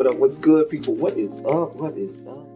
What up? What's good, people? What is up? What is up?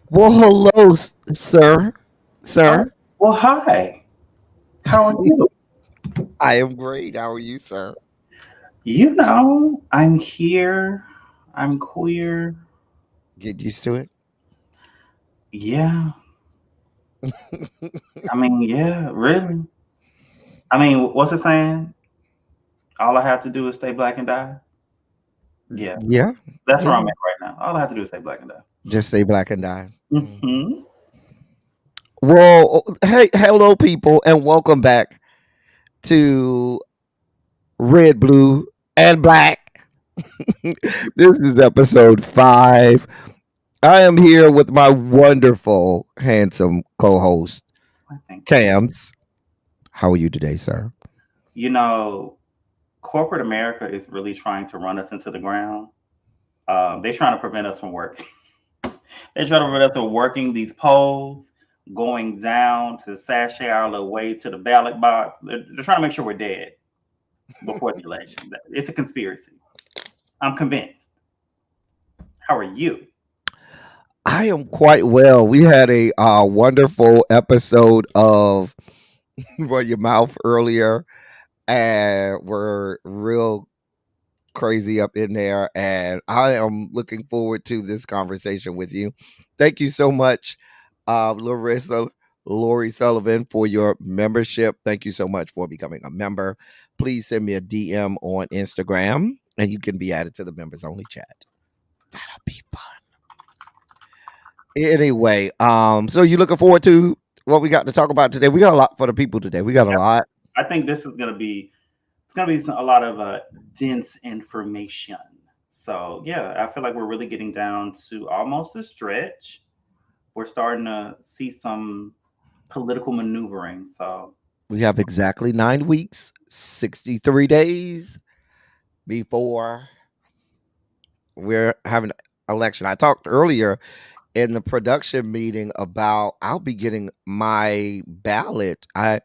Well, hello, sir. Oh, Sir, well, hi. How are you? I am great. How are you, sir? I'm here. I'm queer. Get used to it. Yeah. Yeah, really. What's it saying? All I have to do is stay black and die. Yeah, Yeah, that's where yeah. I'm at right now. All I have to do is stay black and die. Just say black and die. Mhm. Hmm. Well, hey, hello, people, and welcome back to Red, Blue, and Black. This is episode 5. I am here with my wonderful, handsome co-host, I think you. Kamz. How are you today, sir? You know, corporate America is really trying to run us into the ground. They're trying to prevent us from working. They're trying to prevent us from working these polls, going down to sashay our way to the ballot box. They're trying to make sure we're dead before the election. It's a conspiracy. I'm convinced. How are you? I am quite well. We had a wonderful episode of Run Your Mouth earlier, and we're real crazy up in there. And I am looking forward to this conversation with you. Thank you so much, Larissa Lori Sullivan, for your membership. Thank you so much for becoming a member. Please send me a DM on Instagram, and you can be added to the members only chat. That'll be fun. Anyway, so you looking forward to what we got to talk about today? We got a lot for the people today. We got a lot. I think this is going to be a lot of dense information. So yeah, I feel like we're really getting down to almost a stretch. We're starting to see some political maneuvering. So We have exactly 9 weeks, 63 days before we're having election. I talked earlier in the production meeting about I'll be getting my ballot. I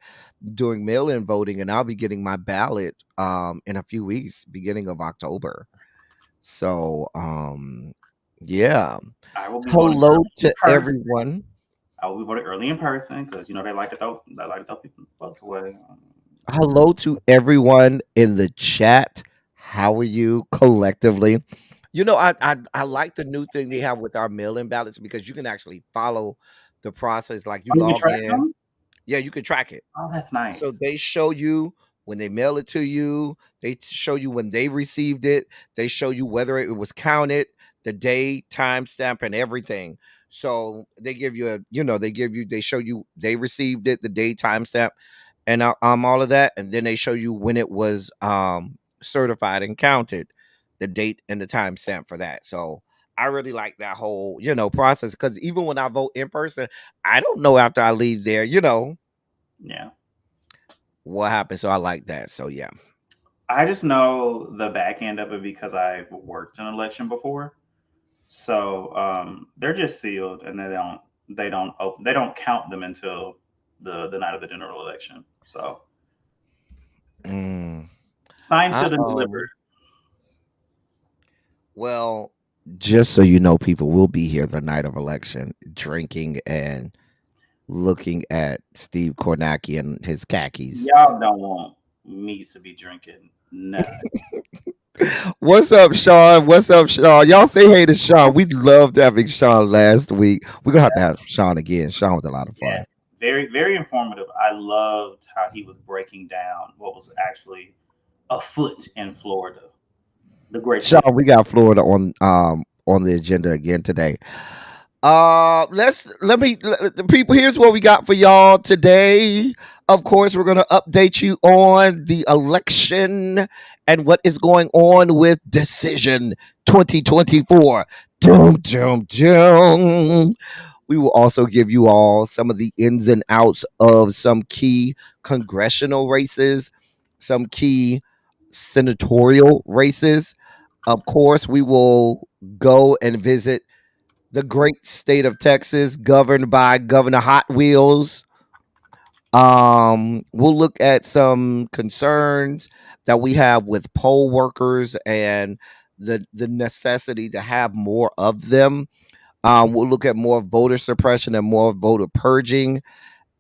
doing mail-in voting, and I'll be getting my ballot in a few weeks, beginning of October. So yeah. I will be voting Hello early in to person. everyone. I will be voting early in person because they like to throw people's votes away. Hello to everyone in the chat. How are you collectively? I like the new thing they have with our mail-in ballots because you can actually follow the process. Like you Oh, you can log track in, them. yeah, you can track it. Oh, that's So nice. they show you when they mail it to you, show you when they received it, they show you whether it was counted, the day, timestamp, and everything. So they give you they show you they received it, the day, timestamp, and all of that, and then they show you when it was certified and counted, the date and the timestamp for that. So I really like that whole process because even when I vote in person, I don't know after I leave there, Yeah. what happened. So I like that. So yeah. I just know the back end of it because I've worked an election before. So they're just sealed, and they don't count them until the night of the general election. So Mm. signed, I sealed, and delivered. well, just so you know, people will be here the night of election, drinking and looking at Steve Kornacki and his khakis. Y'all don't want me to be drinking nothing. What's up, Sean? What's up, Sean? Y'all say hey to Sean. We loved having Sean last week. We're gonna have to have Sean again. Sean was a lot of fun. Yes, very very informative. I loved how he was breaking down what was actually afoot in Florida, the great Sean, state. we got Florida on the agenda again today. The people, here's what we got for y'all today. Of course, we're gonna update you on the election and what is going on with Decision 2024. Doom, doom, doom. We will also give you all some of the ins and outs of some key congressional races, some key senatorial races. Of course, we will go and visit the great state of Texas, governed by Governor Hot Wheels. We'll look at some concerns that we have with poll workers and the necessity to have more of them. We'll look at more voter suppression and more voter purging.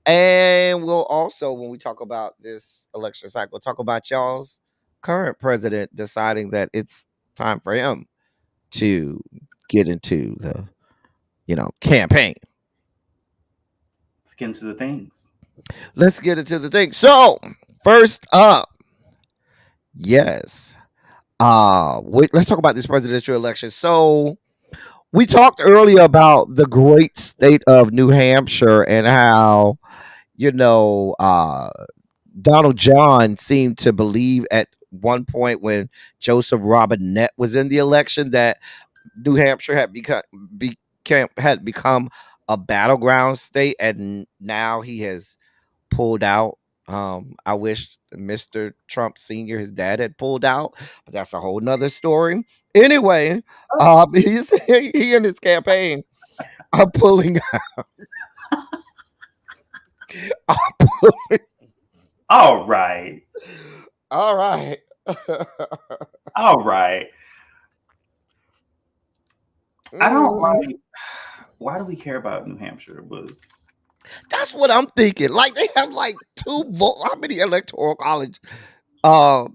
And we'll also, when we talk about this election cycle, talk about y'all's current president deciding that it's time for him to get into the, campaign. Let's get into the things. Let's get into the thing. So, first up, yes. Let's talk about this presidential election. So, we talked earlier about the great state of New Hampshire and how, you know, uh, Donald John seemed to believe at one point when Joseph Robinette was in the election that New Hampshire had become a battleground state, and now he has pulled out. I wish Mr. Trump Sr., his dad, had pulled out, but that's a whole nother story. Anyway, he and his campaign are pulling out. All right, All right. all right. I don't Mm, like. Why do we care about New Hampshire? Was that's what I'm thinking. Like they have like two vote. How many electoral college uh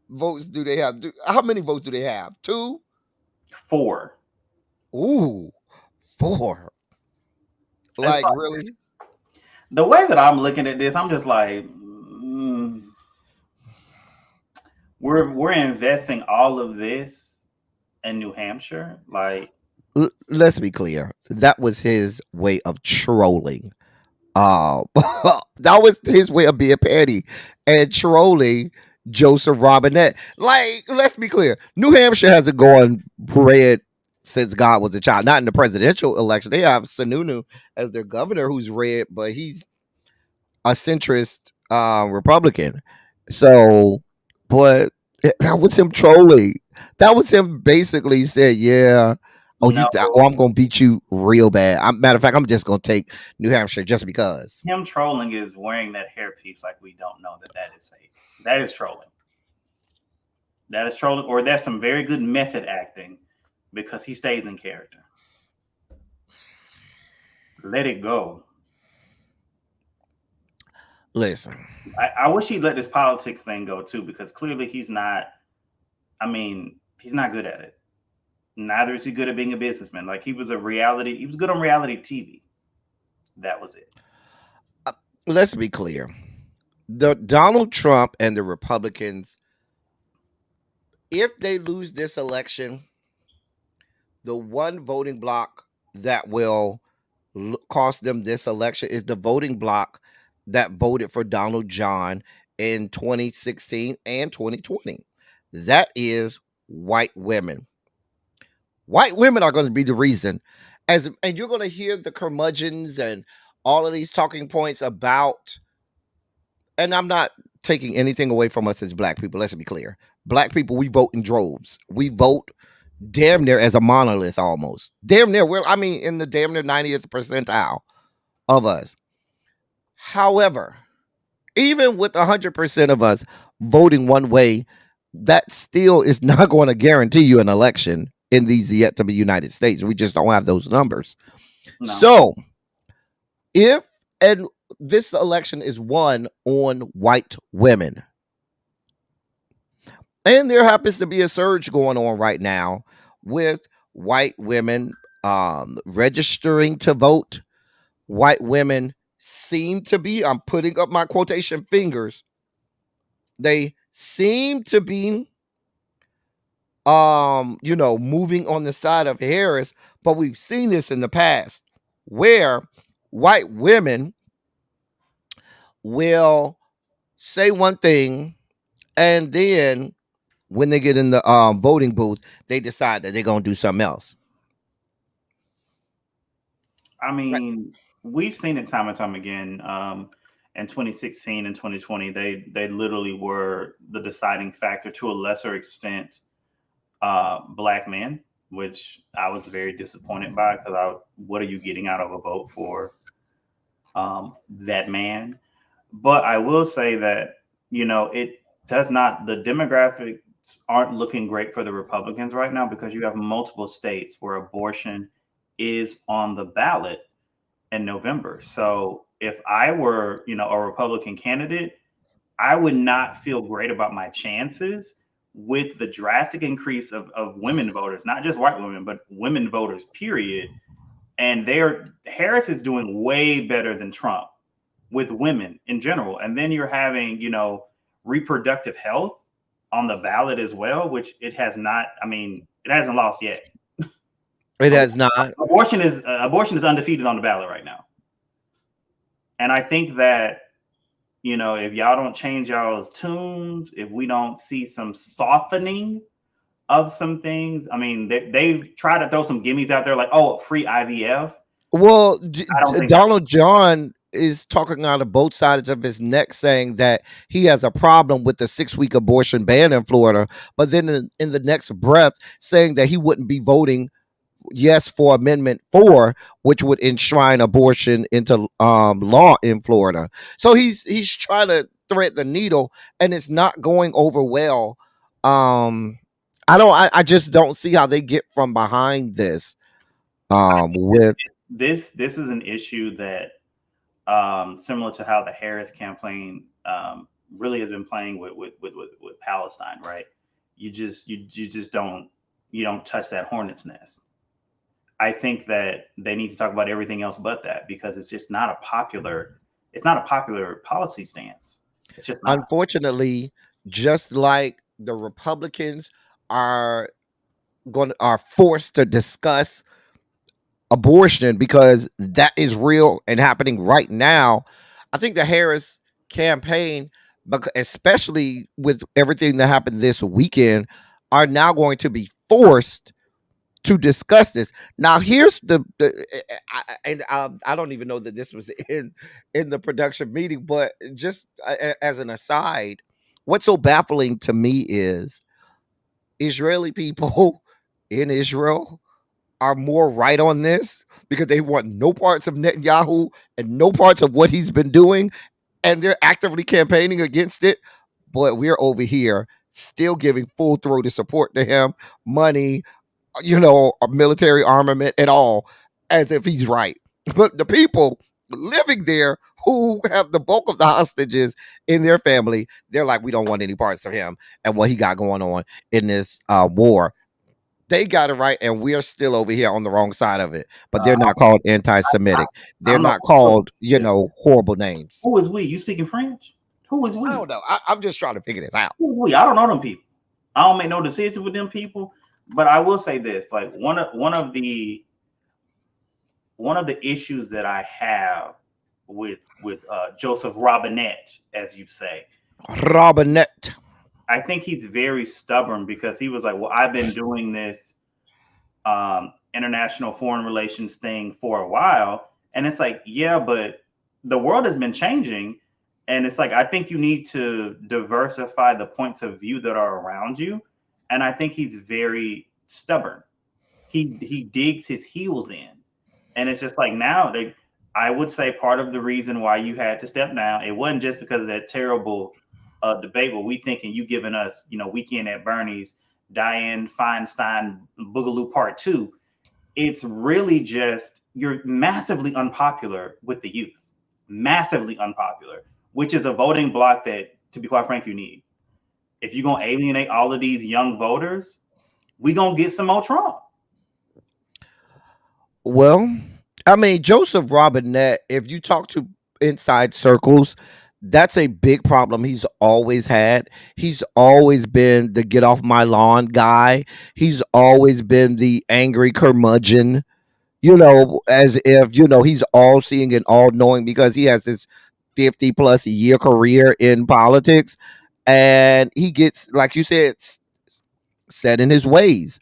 votes do they have? How many votes do they have? Two? four. Ooh, four. It's Like like really? the way that I'm looking at this. I'm just like, we're investing all of this in New Hampshire. Like, Let's be clear. That was his way of trolling. Uh, that was his way of being petty and trolling. Joseph Robinette. Like, let's be clear. New Hampshire hasn't gone red since God was a child. Not in the presidential election. They have Sununu as their governor who's red, but he's a centrist Republican. So, but that was him trolling. That was him basically said, yeah. Oh, No, oh, I'm gonna beat you real bad. Matter of fact, I'm just gonna take New Hampshire just because. him trolling is wearing that hairpiece like we don't know that that is fake. That is trolling. That is trolling, or that's some very good method acting because he stays in character. Let it go. Listen, I wish he'd let this politics thing go too, because clearly he's not. I mean, he's not good at it. Neither is he good at being a businessman. Like he was good on reality TV. That was it. let's be clear. The Donald Trump and the Republicans, if they lose this election, the one voting block that will cost them this election is the voting block that voted for Donald John in 2016 and 2020. That is white women. White women are going to be the reason. And you're going to hear the curmudgeons and all of these talking points about, and I'm not taking anything away from us as black people. Let's be clear. Black people, we vote in droves. We vote damn near as a monolith almost. Damn near. Well, I mean, in the damn near 90th percentile of us. However, even with 100% of us voting one way, that still is not going to guarantee you an election in these yet to be United States. We just don't have those numbers. No. So, if and this election is won on white women, and there happens to be a surge going on right now with white women registering to vote. White women seem to be, I'm putting up my quotation fingers, they seem to be moving on the side of Harris, but we've seen this in the past where white women will say one thing and then when they get in the voting booth, they decide that they're gonna do something else. I mean, we've seen it time and time again. In 2016 and 2020, they literally were the deciding factor to a lesser extent. Black men, which I was very disappointed by because what are you getting out of a vote for that man? But I will say that it does not. The demographics aren't looking great for the Republicans right now because you have multiple states where abortion is on the ballot in November. So if I were, a Republican candidate, I would not feel great about my chances with the drastic increase of women voters, not just white women, but women voters, period. And Harris is doing way better than Trump with women in general. And then you're having, reproductive health on the ballot as well, which it has not, it hasn't lost yet. It has not. Abortion is undefeated on the ballot right now. And I think that, if y'all don't change y'all's tunes, if we don't see some softening of some things, they've tried to throw some gimmies out there like, oh, free IVF. Well, Donald John is talking out of both sides of his neck saying that he has a problem with the 6-week abortion ban in Florida, but then in the next breath saying that he wouldn't be voting yes for Amendment 4, which would enshrine abortion into law in Florida. So he's trying to thread the needle, and it's not going over well. I just don't see how they get from behind this. With this is an issue that similar to how the Harris campaign really has been playing with Palestine, right? You just don't touch that hornet's nest. I think that they need to talk about everything else but that because it's just not a popular policy stance. It's just not. Unfortunately, just like the Republicans are forced to discuss abortion because that is real and happening right now. I think the Harris campaign because especially with everything that happened this weekend, are now going to be forced to discuss this. Now, here's I don't even know that this was in the production meeting, but just as an aside, what's so baffling to me is Israeli people in Israel are more right on this because they want no parts of Netanyahu and no parts of what he's been doing, and they're actively campaigning against it. But we're over here still giving full throated support to him, money, a military armament at all, as if he's right. But the people living there who have the bulk of the hostages in their family, they're like, we don't want any parts of him and what he got going on in this war. They got it right, and we are still over here on the wrong side of it. But they're not called I, anti-Semitic. I They're don't know not called, horrible names. who is we. You speaking French? Who is I we? don't know. I'm just trying to figure this out. Who is we? I don't know them people. I don't make no decisions with them people. But I will say this: like one of the issues that I have with Joseph Robinette, as you say, Robinette. I think he's very stubborn because he was like, "Well, I've been doing this international foreign relations thing for a while," and it's like, yeah, but the world has been changing, and it's like I think you need to diversify the points of view that are around you, and I think he's very stubborn. He digs his heels in, and it's just like now they. I would say part of the reason why you had to step down, it wasn't just because of that terrible debate where we thinking you giving us, Weekend at Bernie's, Diane Feinstein Boogaloo Part Two. It's really just you're massively unpopular with the youth, massively unpopular, which is a voting block that, to be quite frank, you need. If you're gonna alienate all of these young voters, we gonna get some more Trump. Well, I mean, Joseph Robinette, if you talk to inside circles, that's a big problem he's always had. He's always been the get off my lawn guy. He's always been the angry curmudgeon, as if, he's all seeing and all knowing because he has this 50 plus year career in politics. And he gets, like you said, set in his ways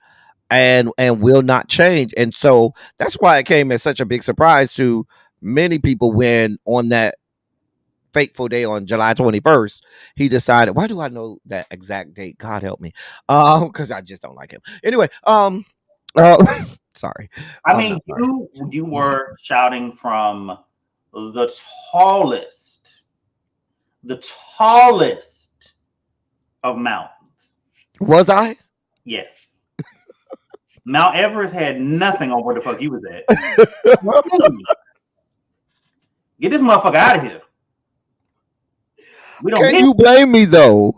and will not change. And so that's why it came as such a big surprise to many people when on that fateful day on July 21st, he decided, why do I know that exact date? God help me. Because I just don't like him. Anyway, sorry. I I'm mean, not sorry. you were shouting from the tallest, the tallest of mountains. Was I? Yes. Mount Everest had nothing on where the fuck he was at. Get this motherfucker out of here. We don't Can get you blame me though?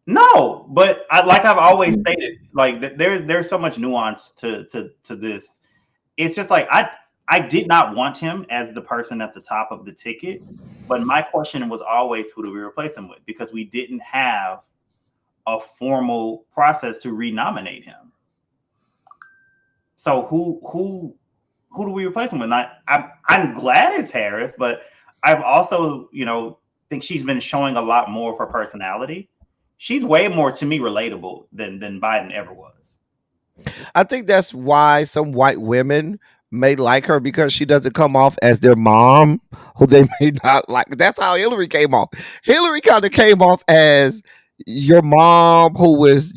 no, but like I've always stated, like there's so much nuance to this. It's just like I did not want him as the person at the top of the ticket, but my question was always who do we replace him with because we didn't have a formal process to renominate him. So who do we replace him with? I'm glad it's Harris, but I've also think she's been showing a lot more of her personality. She's way more to me relatable than Biden ever was. I think that's why some white women may like her because she doesn't come off as their mom, who they may not like. That's how Hillary came off. Hillary kind of came off as your mom who was,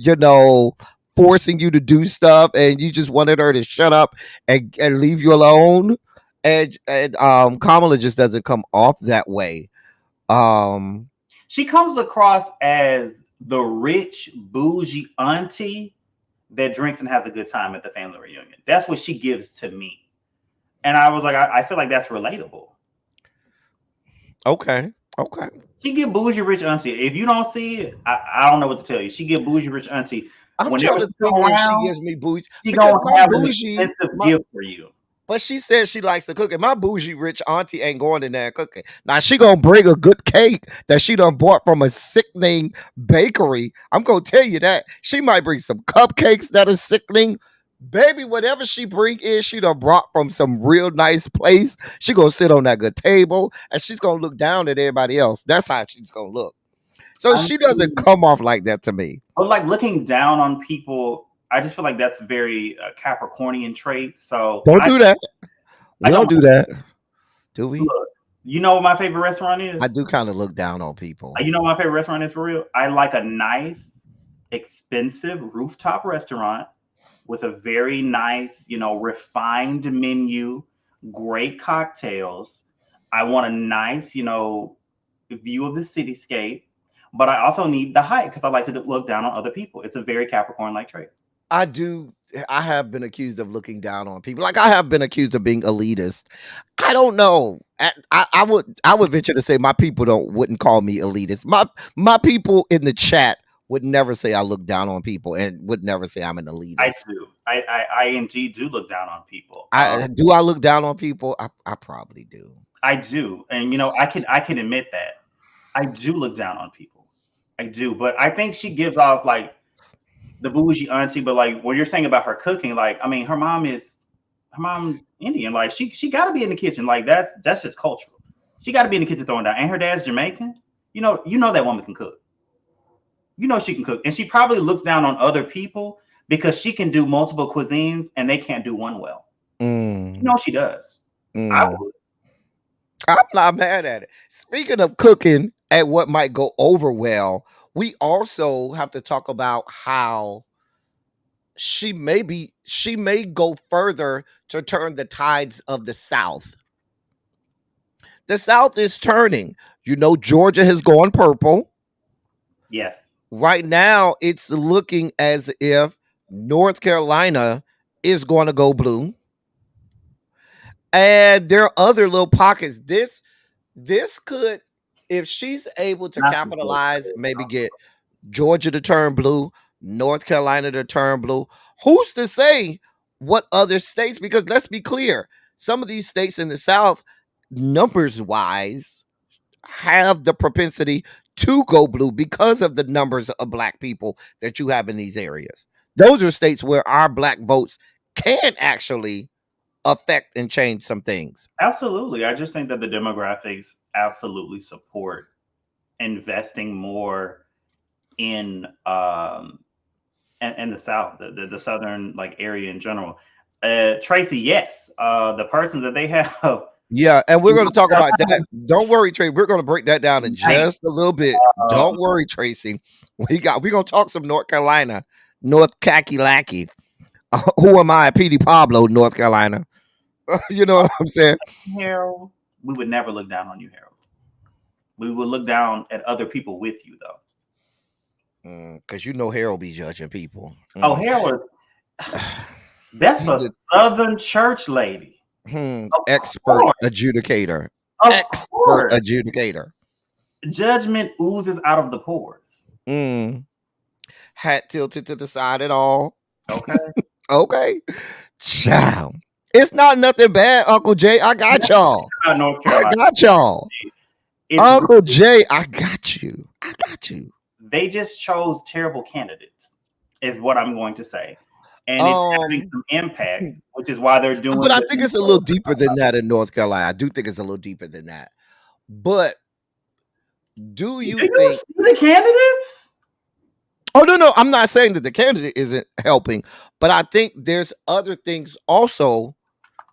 forcing you to do stuff and you just wanted her to shut up and leave you alone. And Kamala just doesn't come off that way. She comes across as the rich, bougie auntie that drinks and has a good time at the family reunion. That's what she gives to me. And I was like, I feel like that's relatable. Okay. She get bougie rich auntie. If you don't see it, I don't know what to tell you. She get bougie rich auntie. I'm Whenever trying to she think come if she around, gives me bougie she because gonna my have an bougie, expensive gift for you. but she says she likes to cook, and my bougie rich auntie ain't going in there and cooking. Now she gonna bring a good cake that she done bought from a sickening bakery. I'm gonna tell you that she might bring some cupcakes that are sickening. Baby, whatever she bring in, she done brought from some real nice place. She gonna sit on that good table and she's gonna look down at everybody else. That's how she's gonna look. So I she doesn't mean, come off like that to me. but like looking down on people, I just feel like that's very Capricornian trait. So Don't do that. I We don't don't do that. Do we? look. You know what my favorite restaurant I is? do kind of look down on people. You know what my favorite restaurant is for real? I like a nice, expensive rooftop restaurant with a very nice, refined menu, great cocktails. I want a nice, view of the cityscape, but I also need the height because I like to look down on other people. It's a very Capricorn like trait. I do. I have been accused of looking down on people. Like I have been accused of being elitist. I don't know. I would venture to say my people wouldn't call me elitist. My people in the chat would never say I look down on people and would never say I'm an I elitist. do. I indeed do look down on people. I look down on people? I probably do. I do, and I can admit that I do look down on people. I do, but I think she gives off like the bougie auntie. But like what you're saying about her cooking, like I mean, her mom's Indian. Like she got to be in the kitchen. Like that's just cultural. She got to be in the kitchen throwing down. And her dad's Jamaican. You know that woman can cook. You know she can cook, and she probably looks down on other people because she can do multiple cuisines and they can't do one well. Mm, She does. I mm. would. I'm not mad at it. Speaking of cooking and what might go over well, we also have to talk about how she may go further to turn the tides of the South. The South is turning. Georgia has gone purple. Yes. Right now, it's looking as if North Carolina is going to go blue. And there are other little pockets. This could, if she's able to Not too close. capitalize, maybe get Georgia to turn blue, North Carolina to turn blue. Who's to say what other states? Because let's be clear, some of these states in the South, numbers wise, have the propensity to go blue because of the numbers of black people that you have in these areas. Those are states where our black votes can actually affect and change some things. Absolutely. I just think that the demographics absolutely support investing more in and the South, the Southern like area in general. Tracy, yes, the person that they have. Yeah, and we're going to talk about that. Don't worry, Tracy. We're going to break that down in just a little bit. Don't worry, Tracy. We're going to talk some North Carolina, North Khaki Lackey. Who am I, PD Pablo, North Carolina? You know what I'm saying? Harold, we would never look down on you, Harold. We would look down at other people with you, though. Because Harold be judging people. Oh, Harold, that's a Southern church lady. Expert adjudicator. Expert adjudicator. Judgment oozes out of the pores. Hat tilted to the side at all. Okay. Okay. Ciao. It's not nothing bad, Uncle Jay. I got y'all. North Carolina. I got y'all. Uncle Jay, I got you. I got you. They just chose terrible candidates, is what I'm going to say. And it's having some impact, which is why they're doing. But I think it's a little deeper than that in North Carolina. I do think it's a little deeper than that. But do you think the candidates? Oh no, I'm not saying that the candidate isn't helping, but I think there's other things also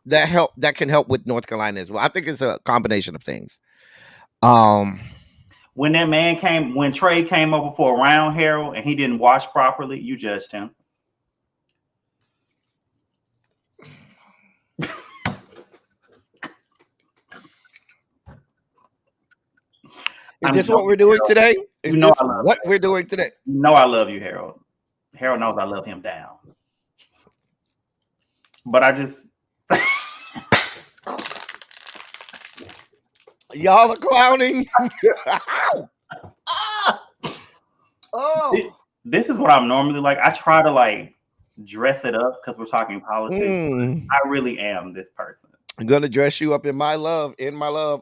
that can help with North Carolina as well. I think it's a combination of things. When Trey came over for a round, Harold, and he didn't wash properly, you judged him. Is this what we're doing today? Is this what we're doing today? No, I love you, Harold. Harold knows I love him down. But I just y'all are clowning. This is what I'm normally like. I try to like dress it up because we're talking politics. I really am this person. I'm gonna dress you up in my love,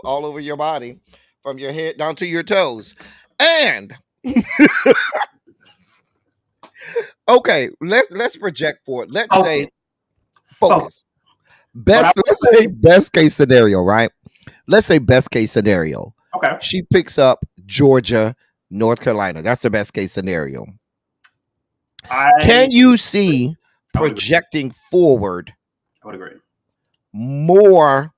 all over your body, from your head down to your toes. And Okay, let's project forward. Let's say Focus, focus. focus. But I Let's will say say, best case scenario, right? Let's say best case scenario. okay, She picks up Georgia, North Carolina. That's the best case scenario. I Can you see I would agree. projecting forward I would agree. more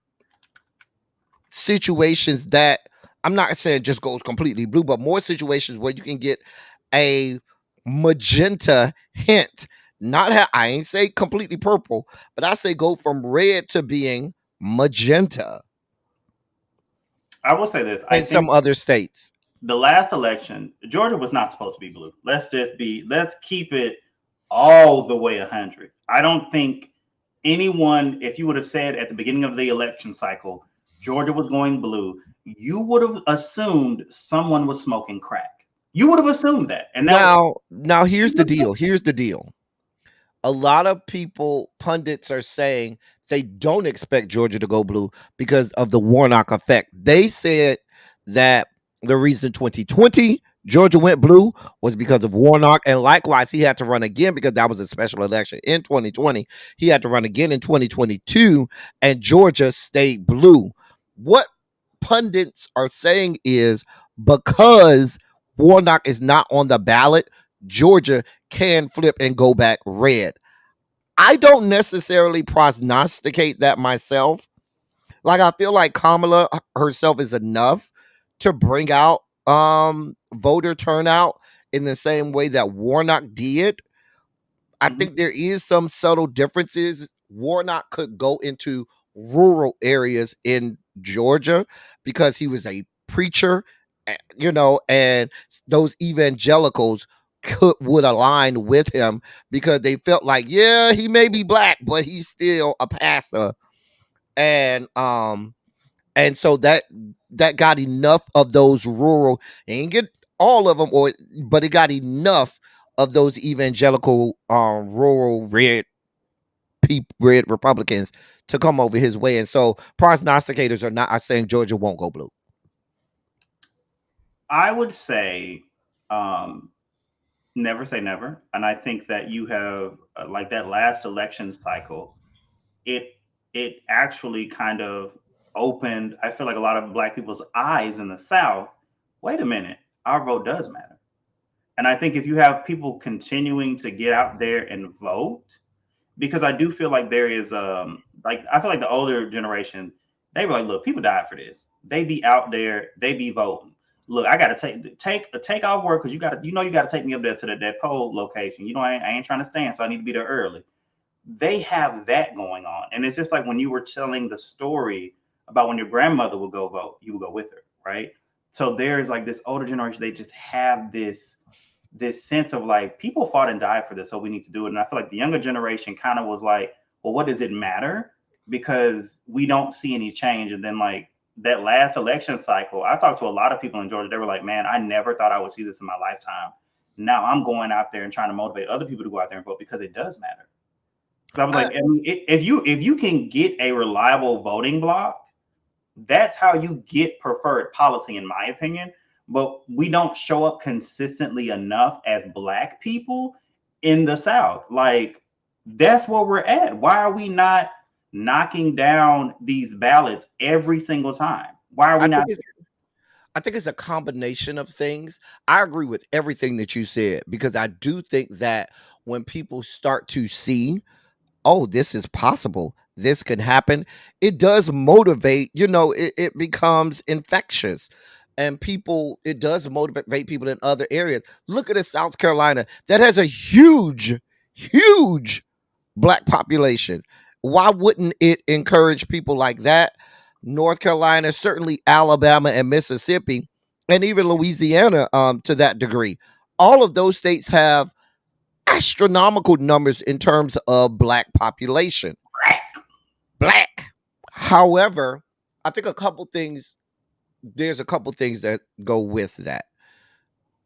situations that I'm not saying just goes completely blue, but more situations where you can get a magenta hint. I ain't say completely purple, but I say go from red to being magenta I will say this. I in think some other states. the last election, Georgia was not supposed to be blue. Let's keep it all the way 100. I don't think anyone, if you would have said at the beginning of the election cycle, Georgia was going blue, you would have assumed someone was smoking crack. You would have assumed that. And that Now here's the deal. Here's the deal. A lot of people, pundits, are saying they don't expect Georgia to go blue because of the Warnock effect. They said that the reason 2020 Georgia went blue was because of Warnock, and likewise, he had to run again because that was a special election in 2020. He had to run again in 2022, and Georgia stayed blue. What pundits are saying is because Warnock is not on the ballot, Georgia can flip and go back red. I don't necessarily prognosticate that myself. Like I feel like Kamala herself is enough to bring out voter turnout in the same way that Warnock did. I Mhm. think there is some subtle differences. Warnock could go into rural areas in Georgia because he was a preacher, and those evangelicals would align with him because they felt like, yeah, he may be black, but he's still a pastor, and so that got enough of those rural. It ain't get all of them, but it got enough of those evangelical rural red Republicans to come over his way. And so prognosticators are saying Georgia won't go blue. I would say um, never say never. And I think that you have like that last election cycle, it it actually kind of opened, I feel like a lot of black people's eyes in the South. Wait a minute, our vote does matter. And I think if you have people continuing to get out there and vote, because I do feel like there is like I feel like the older generation, they were like, look, people died for this. They be out there, they be voting. Look, I gotta take off work because you gotta take me up there to that poll location. I ain't trying to stand, so I need to be there early. They have that going on. And it's just like when you were telling the story about when your grandmother would go vote, you would go with her, right? So there's like this older generation, they just have this sense of like people fought and died for this, so we need to do it. And I feel like the younger generation kind of was like, well, what does it matter? Because we don't see any change. And then like that last election cycle, I talked to a lot of people in Georgia. They were like, man, I never thought I would see this in my lifetime. Now I'm going out there and trying to motivate other people to go out there and vote because it does matter. So I was like, I, I mean, if you can get a reliable voting block, that's how you get preferred policy, in my opinion. But we don't show up consistently enough as black people in the South. Like, that's where we're at. Why are we not knocking down these ballots every single time? Why are we I think not? it's a combination of things. I agree with everything that you said because I do think that when people start to see, oh, this is possible, this can happen, it does motivate, it becomes infectious. And it does motivate people in other areas. Look at South Carolina that has a huge black population. Why wouldn't it encourage people like that? North Carolina, certainly Alabama and Mississippi, and even Louisiana, to that degree. All of those states have astronomical numbers in terms of black population. Black. However, I think there's a couple things that go with that.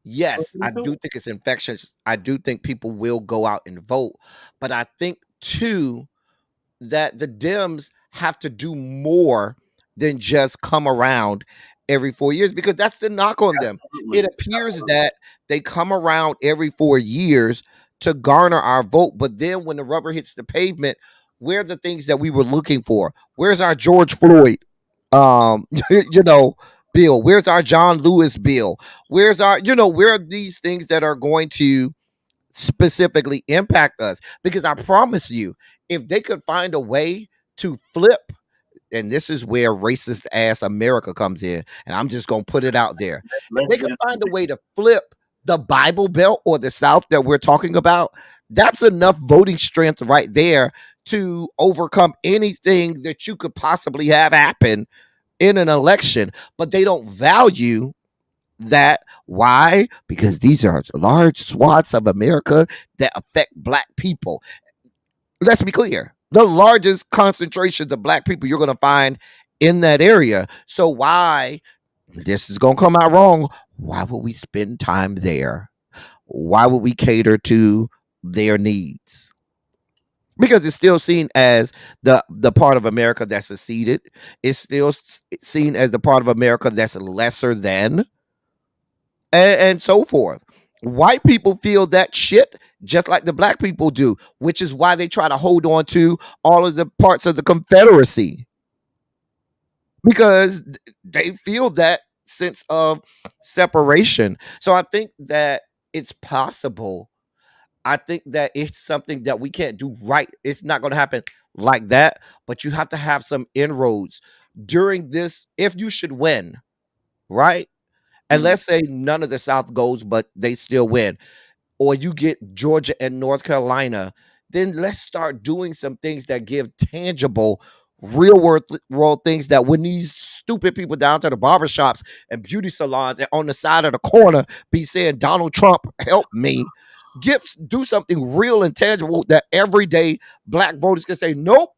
Yes, I do think it's infectious. I do think people will go out and vote. But I think too that the Dems have to do more than just come around every 4 years because that's the knock on them. It Absolutely. appears that they come around every 4 years to garner our vote. But then when the rubber hits the pavement, where are the things that we were looking for? Where's our George Floyd you know, bill? Where's our John Lewis bill? Where's our, where are these things that are going to specifically impact us? Because I promise you, if they could find a way to flip, and this is where racist ass America comes in, and I'm just gonna put it out there. If Let's they get could into find a it. way to flip the Bible Belt or the South that we're talking about, that's enough voting strength right there to overcome anything that you could possibly have happen in an election. But they don't value that. Why? Because these are large swaths of America that affect black people. Let's be clear. The largest concentrations of black people you're going to find in that area. So why, this is going to come out wrong, why would we spend time there? Why would we cater to their needs? Because it's still seen as the part of America that's seceded. It's still seen as the part of America that's lesser than, and so forth. White people feel that shit just like the black people do, which is why they try to hold on to all of the parts of the Confederacy, because they feel that sense of separation. So I think that it's possible. I think that it's something that we can't do right. It's not going to happen like that, but you have to have some inroads during this if you should win, right? And Mhm. let's say none of the South goes, but they still win, or you get Georgia and North Carolina, then let's start doing some things that give tangible, world things, that when these stupid people down to the barbershops and beauty salons and on the side of the corner be saying, Donald Trump, help me, do something real and tangible that everyday black voters can say, nope,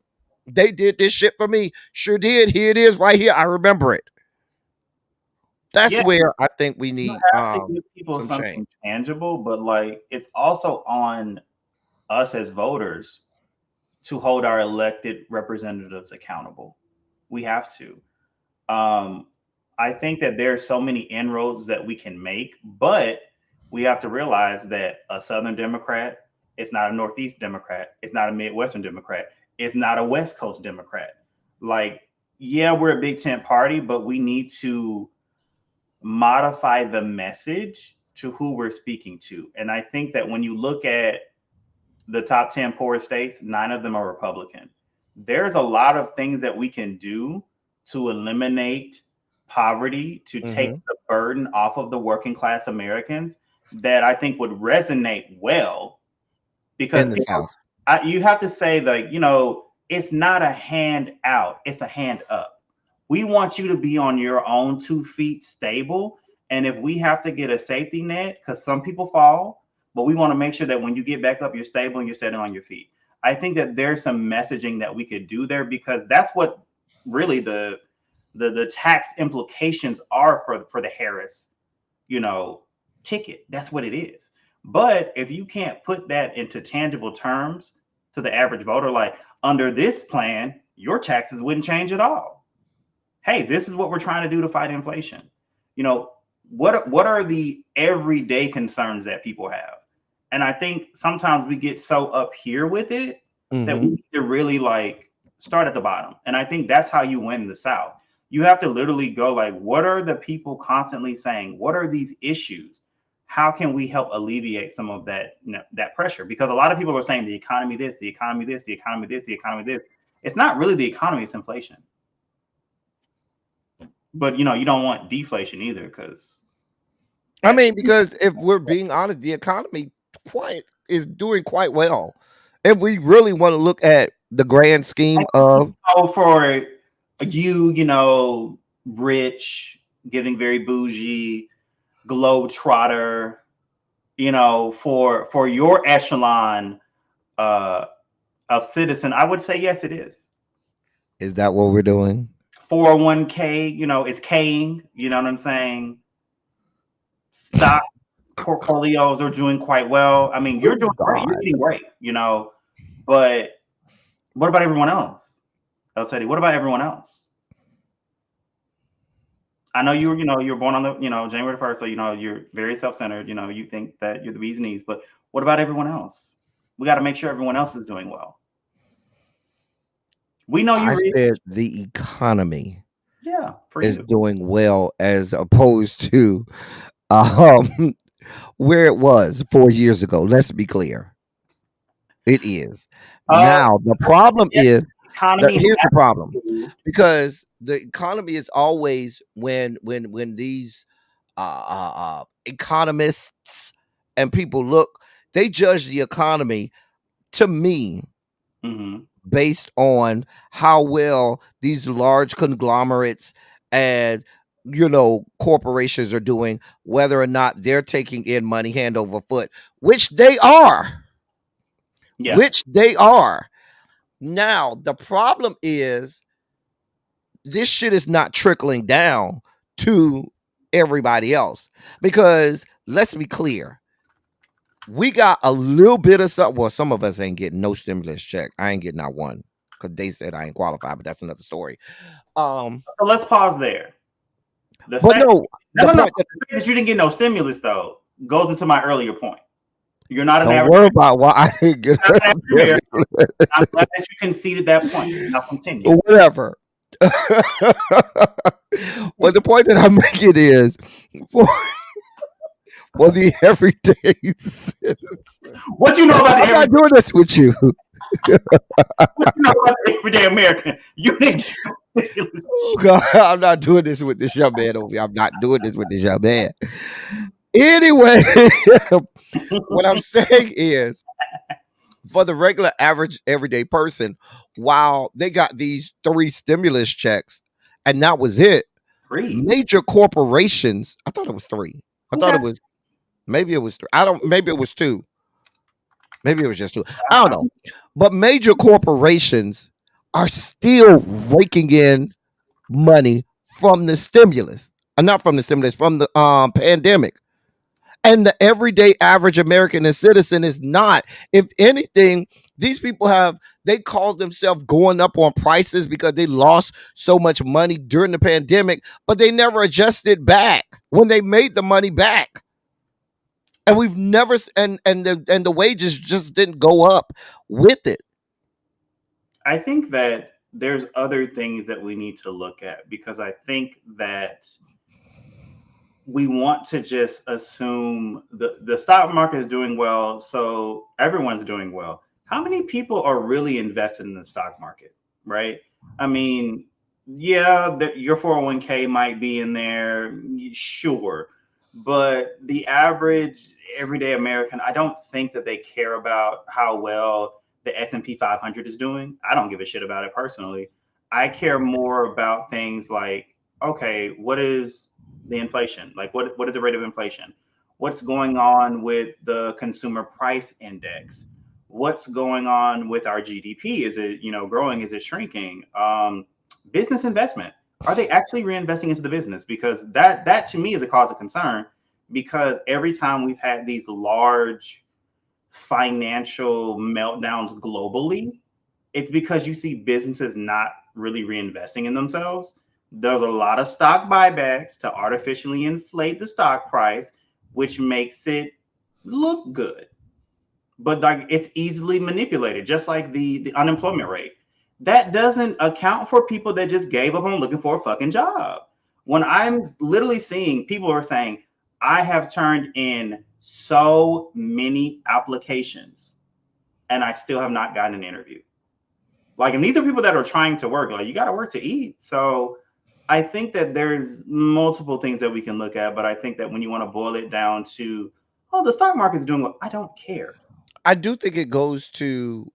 they did this shit for me. Sure did. Here it is right here. I remember it. That's Yeah, where I think we you need have to give people some change. something tangible, but like it's also on us as voters to hold our elected representatives accountable. We have to. Um, I think that there's so many inroads that we can make, but we have to realize that a Southern Democrat is not a Northeast Democrat. It's not a Midwestern Democrat. It's not a West Coast Democrat. Like, yeah, we're a Big Tent party, but we need to modify the message to who we're speaking to. And I think that when you look at the top 10 poorest states, 9 of them are Republican. There's a lot of things that we can do to eliminate poverty, to take Hmm. the burden off of the working class Americans, that I think would resonate well. Because In the South. you have to say, like, it's not a hand out, it's a hand up. We want you to be on your own 2 feet stable. And if we have to get a safety net, because some people fall, but we want to make sure that when you get back up, you're stable and you're standing on your feet. I think that there's some messaging that we could do there, because that's what really the tax implications are for the Harris, you know, ticket. That's what it is. But if you can't put that into tangible terms to the average voter, like under this plan, your taxes wouldn't change at all. Hey, this is what we're trying to do to fight inflation. You know, what are the everyday concerns that people have? And I think sometimes we get so up here with it that we Hmm. need to really like start at the bottom. And I think that's how you win the South. You have to literally go like, what are the people constantly saying? What are these issues? How can we help alleviate some of that, that pressure? Because a lot of people are saying the economy this, the economy this, the economy this, the economy this. It's not really the economy, it's inflation. But you don't want deflation either, because I that's mean, because if we're being honest, the economy quite is doing quite well. If we really want to look at the grand scheme of, for rich, getting very bougie, globetrotter, for your echelon uh, of citizen, I would say yes, it is. is that what we're doing? 401k, it's King, you know what I'm saying? Stock portfolios are doing quite well. I mean, you're Oh doing great. You're God. eating great. But what about everyone else? I'll tell you, what about everyone else? I know you were born on the, January 1st, so you're very self-centered. You think that you're the bee's knees, but what about everyone else? We got to make sure everyone else is doing well. We know you I read, said the economy yeah, for is you. doing well as opposed to um where it was 4 years ago. Let's be clear. It is. Uh, Now the problem yes, is that economy here's the has problem. improved. Because the economy is always when these economists and people look, they judge the economy to me Hmm. based on how well these large conglomerates and corporations are doing, whether or not they're taking in money hand over foot, which they are, Yeah, which they are. Now the problem is this shit is not trickling down to everybody else, because let's be clear, we got a little bit of something. Well, some of us ain't getting no stimulus check. I ain't getting not one because they said I ain't qualified, but that's another story. Um, so let's pause there. The but fact, no, no, the no, no, point that the fact that you didn't get no stimulus though goes into my earlier point. You're not an don't average worry American. about why I didn't get You're not a an average American. stimulus. I'm glad that you conceded that point. Now continue. Whatever. But the point that I'm making is for, for the everyday citizen. What you know about the I'm not everyday? doing this with you. What you know about the everyday American? You didn't get no stimulus Oh check. God, I'm not doing this with this young man over here. I'm not doing this with this young man. Anyway, what I'm saying is for the regular average everyday person, while they got these 3 stimulus checks and that was it, Free. major corporations, I thought it was 3. I Who thought got? it was maybe it was 3. I don't maybe it was 2. Maybe it was just 2. I don't know. But major corporations are still raking in money from the stimulus. Not from the stimulus, from the pandemic. And the everyday average American and citizen is not. If anything, these people they call themselves going up on prices because they lost so much money during the pandemic, but they never adjusted back when they made the money back. And we've never and the wages just didn't go up with it. I think that there's other things that we need to look at because I think that we want to just assume the stock market is doing well, so everyone's doing well. How many people are really invested in the stock market, right? I mean, yeah, your 401k might be in there, sure, but the average everyday American, I don't think that they care about how well the S&P 500 is doing. I don't give a shit about it personally. I care more about things like, okay, what is the inflation? Like what is the rate of inflation? What's going on with the consumer price index? What's going on with our GDP? Is it, growing? Is it shrinking? Business investment. Are they actually reinvesting into the business? Because that to me is a cause of concern because every time we've had these large financial meltdowns globally, it's because you see businesses not really reinvesting in themselves. There's a lot of stock buybacks to artificially inflate the stock price, which makes it look good. But like it's easily manipulated, just like the unemployment rate. That doesn't account for people that just gave up on looking for a fucking job. When I'm literally seeing people are saying, I have turned in so many applications and I still have not gotten an interview. Like, and these are people that are trying to work. Like, you got to work to eat. So, I think that there's multiple things that we can look at, but I think that when you want to boil it down to, oh, the stock market is doing well, I don't care. I do think it goes to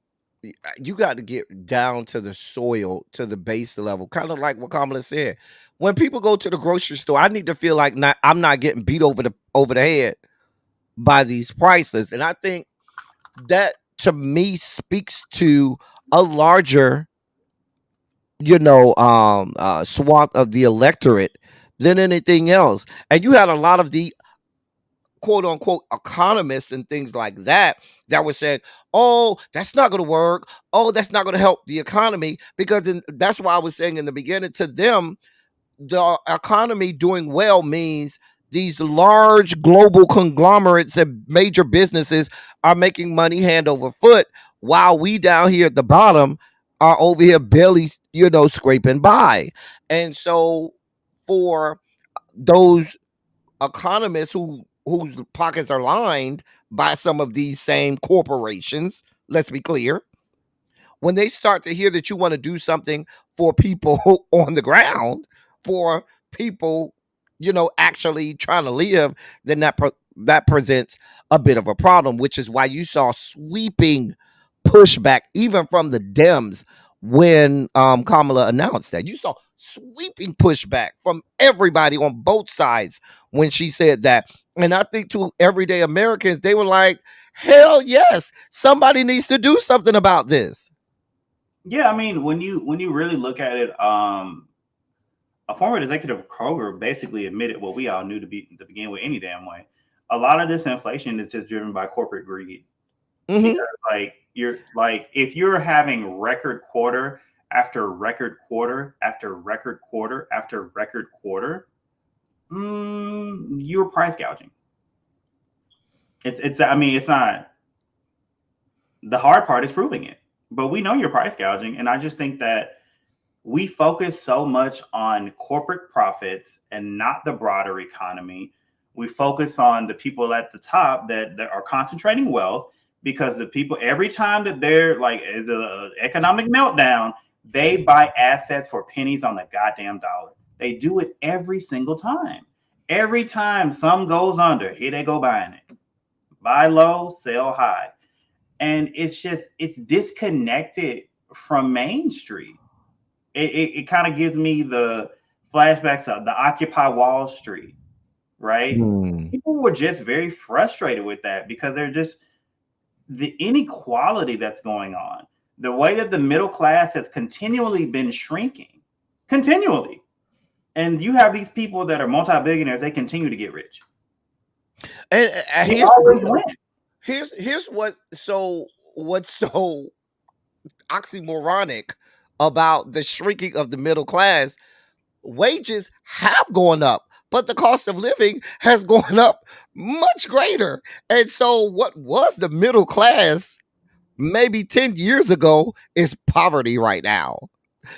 you got to get down to the soil, to the base level, kind of like what Kamala said. When people go to the grocery store, I need to feel like I'm not getting beat over the head by these prices, and I think that to me speaks to a larger, swath of the electorate than anything else. And you had a lot of the quote unquote economists and things like that were saying, oh, that's not going to work. Oh, that's not going to help the economy. Because that's why I was saying in the beginning to them, the economy doing well means these large global conglomerates and major businesses are making money hand over foot, while we down here at the bottom are over here barely, scraping by. And so for those economists whose pockets are lined by some of these same corporations, let's be clear, when they start to hear that you want to do something for people on the ground, for people, actually trying to live, then that presents a bit of a problem, which is why you saw sweeping pushback even from the Dems when Kamala announced that. You saw sweeping pushback from everybody on both sides when she said that. And I think to everyday Americans, they were like, hell yes, somebody needs to do something about this. Yeah, I mean, when you really look at it, a former executive of Kroger basically admitted what we all knew to begin with any damn way. A lot of this inflation is just driven by corporate greed. Mm-hmm. Because if you're having record quarter after record quarter after record quarter after record quarter, you're price gouging. It's I mean, it's not, the hard part is proving it. But we know you're price gouging, and I just think that we focus so much on corporate profits and not the broader economy. We focus on the people at the top that are concentrating wealth, because the people, every time that they're like, is an economic meltdown, they buy assets for pennies on the goddamn dollar. They do it every single time. Every time some goes under, here they go buying it. Buy low, sell high. And it's disconnected from Main Street. It kind of gives me the flashbacks of the Occupy Wall Street, right? People were just very frustrated with that, because they're just, the inequality that's going on, the way that the middle class has continually been shrinking, continually. And you have these people that are multi-billionaires, they continue to get rich. And They always win. Here's what's so oxymoronic about the shrinking of the middle class. Wages have gone up, but the cost of living has gone up much greater. And so what was the middle class maybe 10 years ago is poverty right now.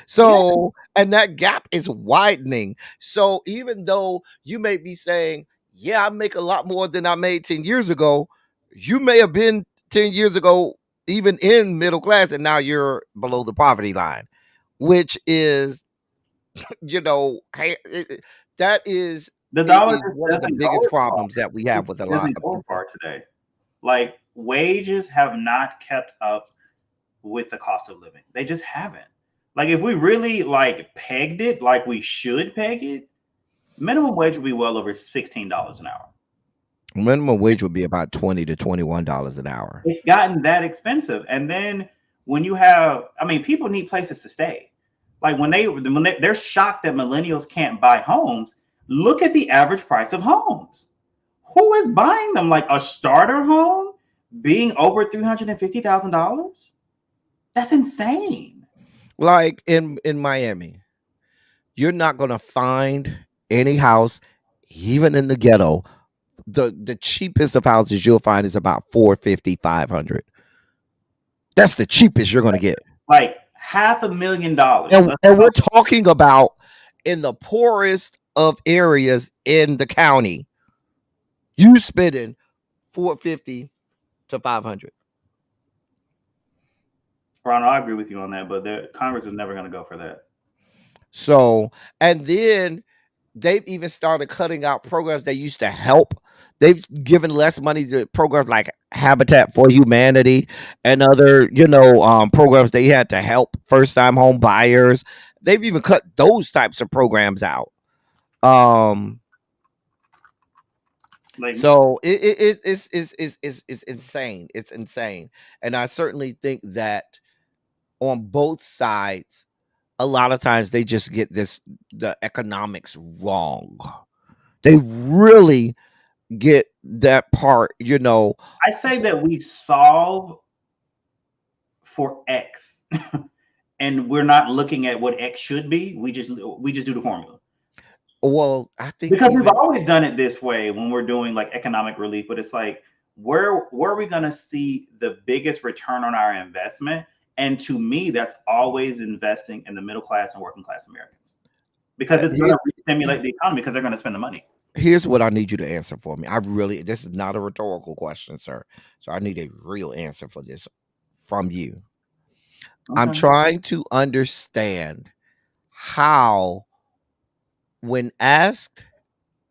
So, and that gap is widening. So even though you may be saying, yeah, I make a lot more than I made 10 years ago, you may have been 10 years ago even in middle class, and now you're below the poverty line, which is, that is the dollar is one of the biggest problems that we have with a lot of people today. Like, wages have not kept up with the cost of living. They just haven't. Like, if we really pegged it like we should peg it, minimum wage would be well over $16 an hour. Minimum wage would be about $20 to $21 an hour. It's gotten that expensive. And then when you have, I mean, people need places to stay. Like when they're shocked that millennials can't buy homes, look at the average price of homes. Who is buying them? Like a starter home being over $350,000? That's insane. Like in Miami, you're not going to find any house, even in the ghetto. The cheapest of houses you'll find is about $450, $500. That's the cheapest you're going to get. Like $500,000. And we're talking about in the poorest of areas in the county, you spending $450 to $500. Ron, I agree with you on that, but Congress is never going to go for that. So, and then they've even started cutting out programs that used to help. They've given less money to programs like Habitat for Humanity and other, programs they had to help first-time home buyers. They've even cut those types of programs out. So it's insane. It's insane. And I certainly think that on both sides, a lot of times they just get the economics wrong. They really get that part, I say that we solve for X and we're not looking at what X should be. We just do the formula. Well, I think Because we've even always done it this way when we're doing like economic relief, but it's like where are we going to see the biggest return on our investment? And to me, that's always investing in the middle class and working class Americans because it's going here, to stimulate the economy because they're going to spend the money. here's what I need you to answer for me. I really, this is not a rhetorical question, sir. So I need a real answer for this from you. I'm Okay. trying to understand how, when asked,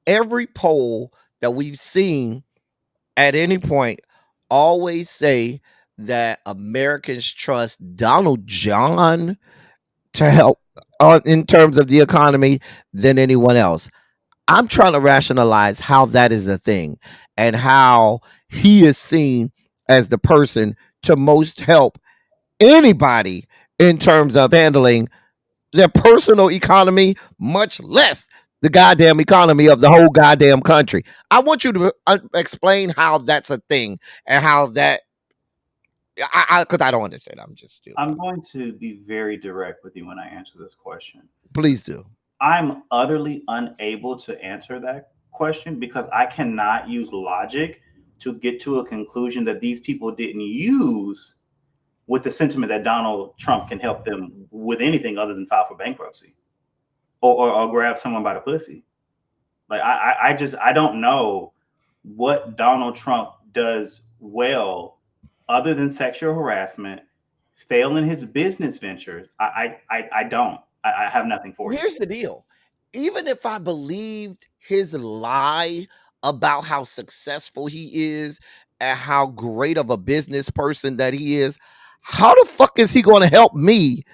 every poll that we've seen at any point always say that Americans trust Donald John to help in terms of the economy than anyone else. I'm trying to rationalize how that is a thing and how he is seen as the person to most help anybody in terms of handling their personal economy, much less the goddamn economy of the whole goddamn country. I want you to explain how that's a thing and how that, because I don't understand. I'm just still I'm trying. going to be very direct with you when I answer this question. Please do. I'm utterly unable to answer that question because I cannot use logic to get to a conclusion that these people didn't use with the sentiment that Donald Trump can help them with anything other than file for bankruptcy or grab someone by the pussy. Like I just I don't know what Donald Trump does well other than sexual harassment, fail in his business ventures. I don't. I have nothing for you. Here's the deal. Even if I believed his lie about how successful he is and how great of a business person that he is, how the fuck is he going to help me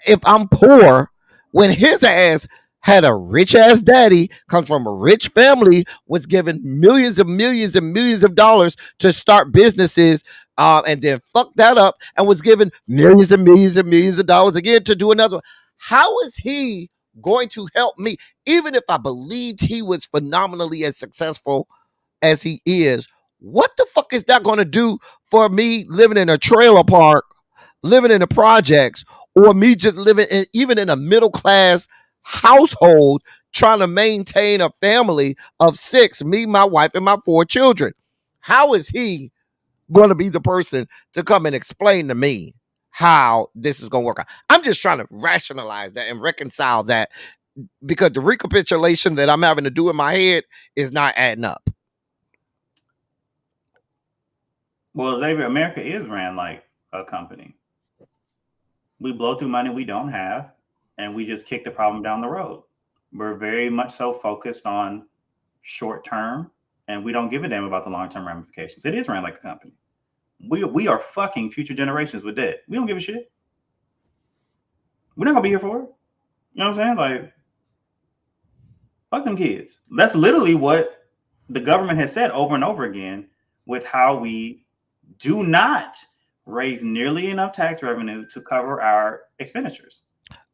if I'm poor when his ass had a rich ass daddy, comes from a rich family, was given millions and millions and millions of dollars to start businesses, and then fucked that up and was given millions and millions and millions of dollars again to do another one. How is he going to help me? Even if I believed he was phenomenally as successful as he is, what the fuck is that going to do for me living in a trailer park, living in the projects, or me just living in, even in a middle class household, trying to maintain a family of six, me, my wife, and my four children? How is he going to be the person to come and explain to me how this is going to work out? I'm just trying to rationalize that and reconcile that, because the recapitulation that I'm having to do in my head is not adding up. Well, Xavier, America is ran like a company. We blow through money we don't have, and we just kick the problem down the road. We're very much so focused on short term, and we don't give a damn about the long term ramifications. It is ran like a company. We are fucking future generations with debt. We don't give a shit. We're not gonna be here for it. You know what I'm saying? Like, fuck them kids. That's literally what the government has said over and over again with how we do not raise nearly enough tax revenue to cover our expenditures.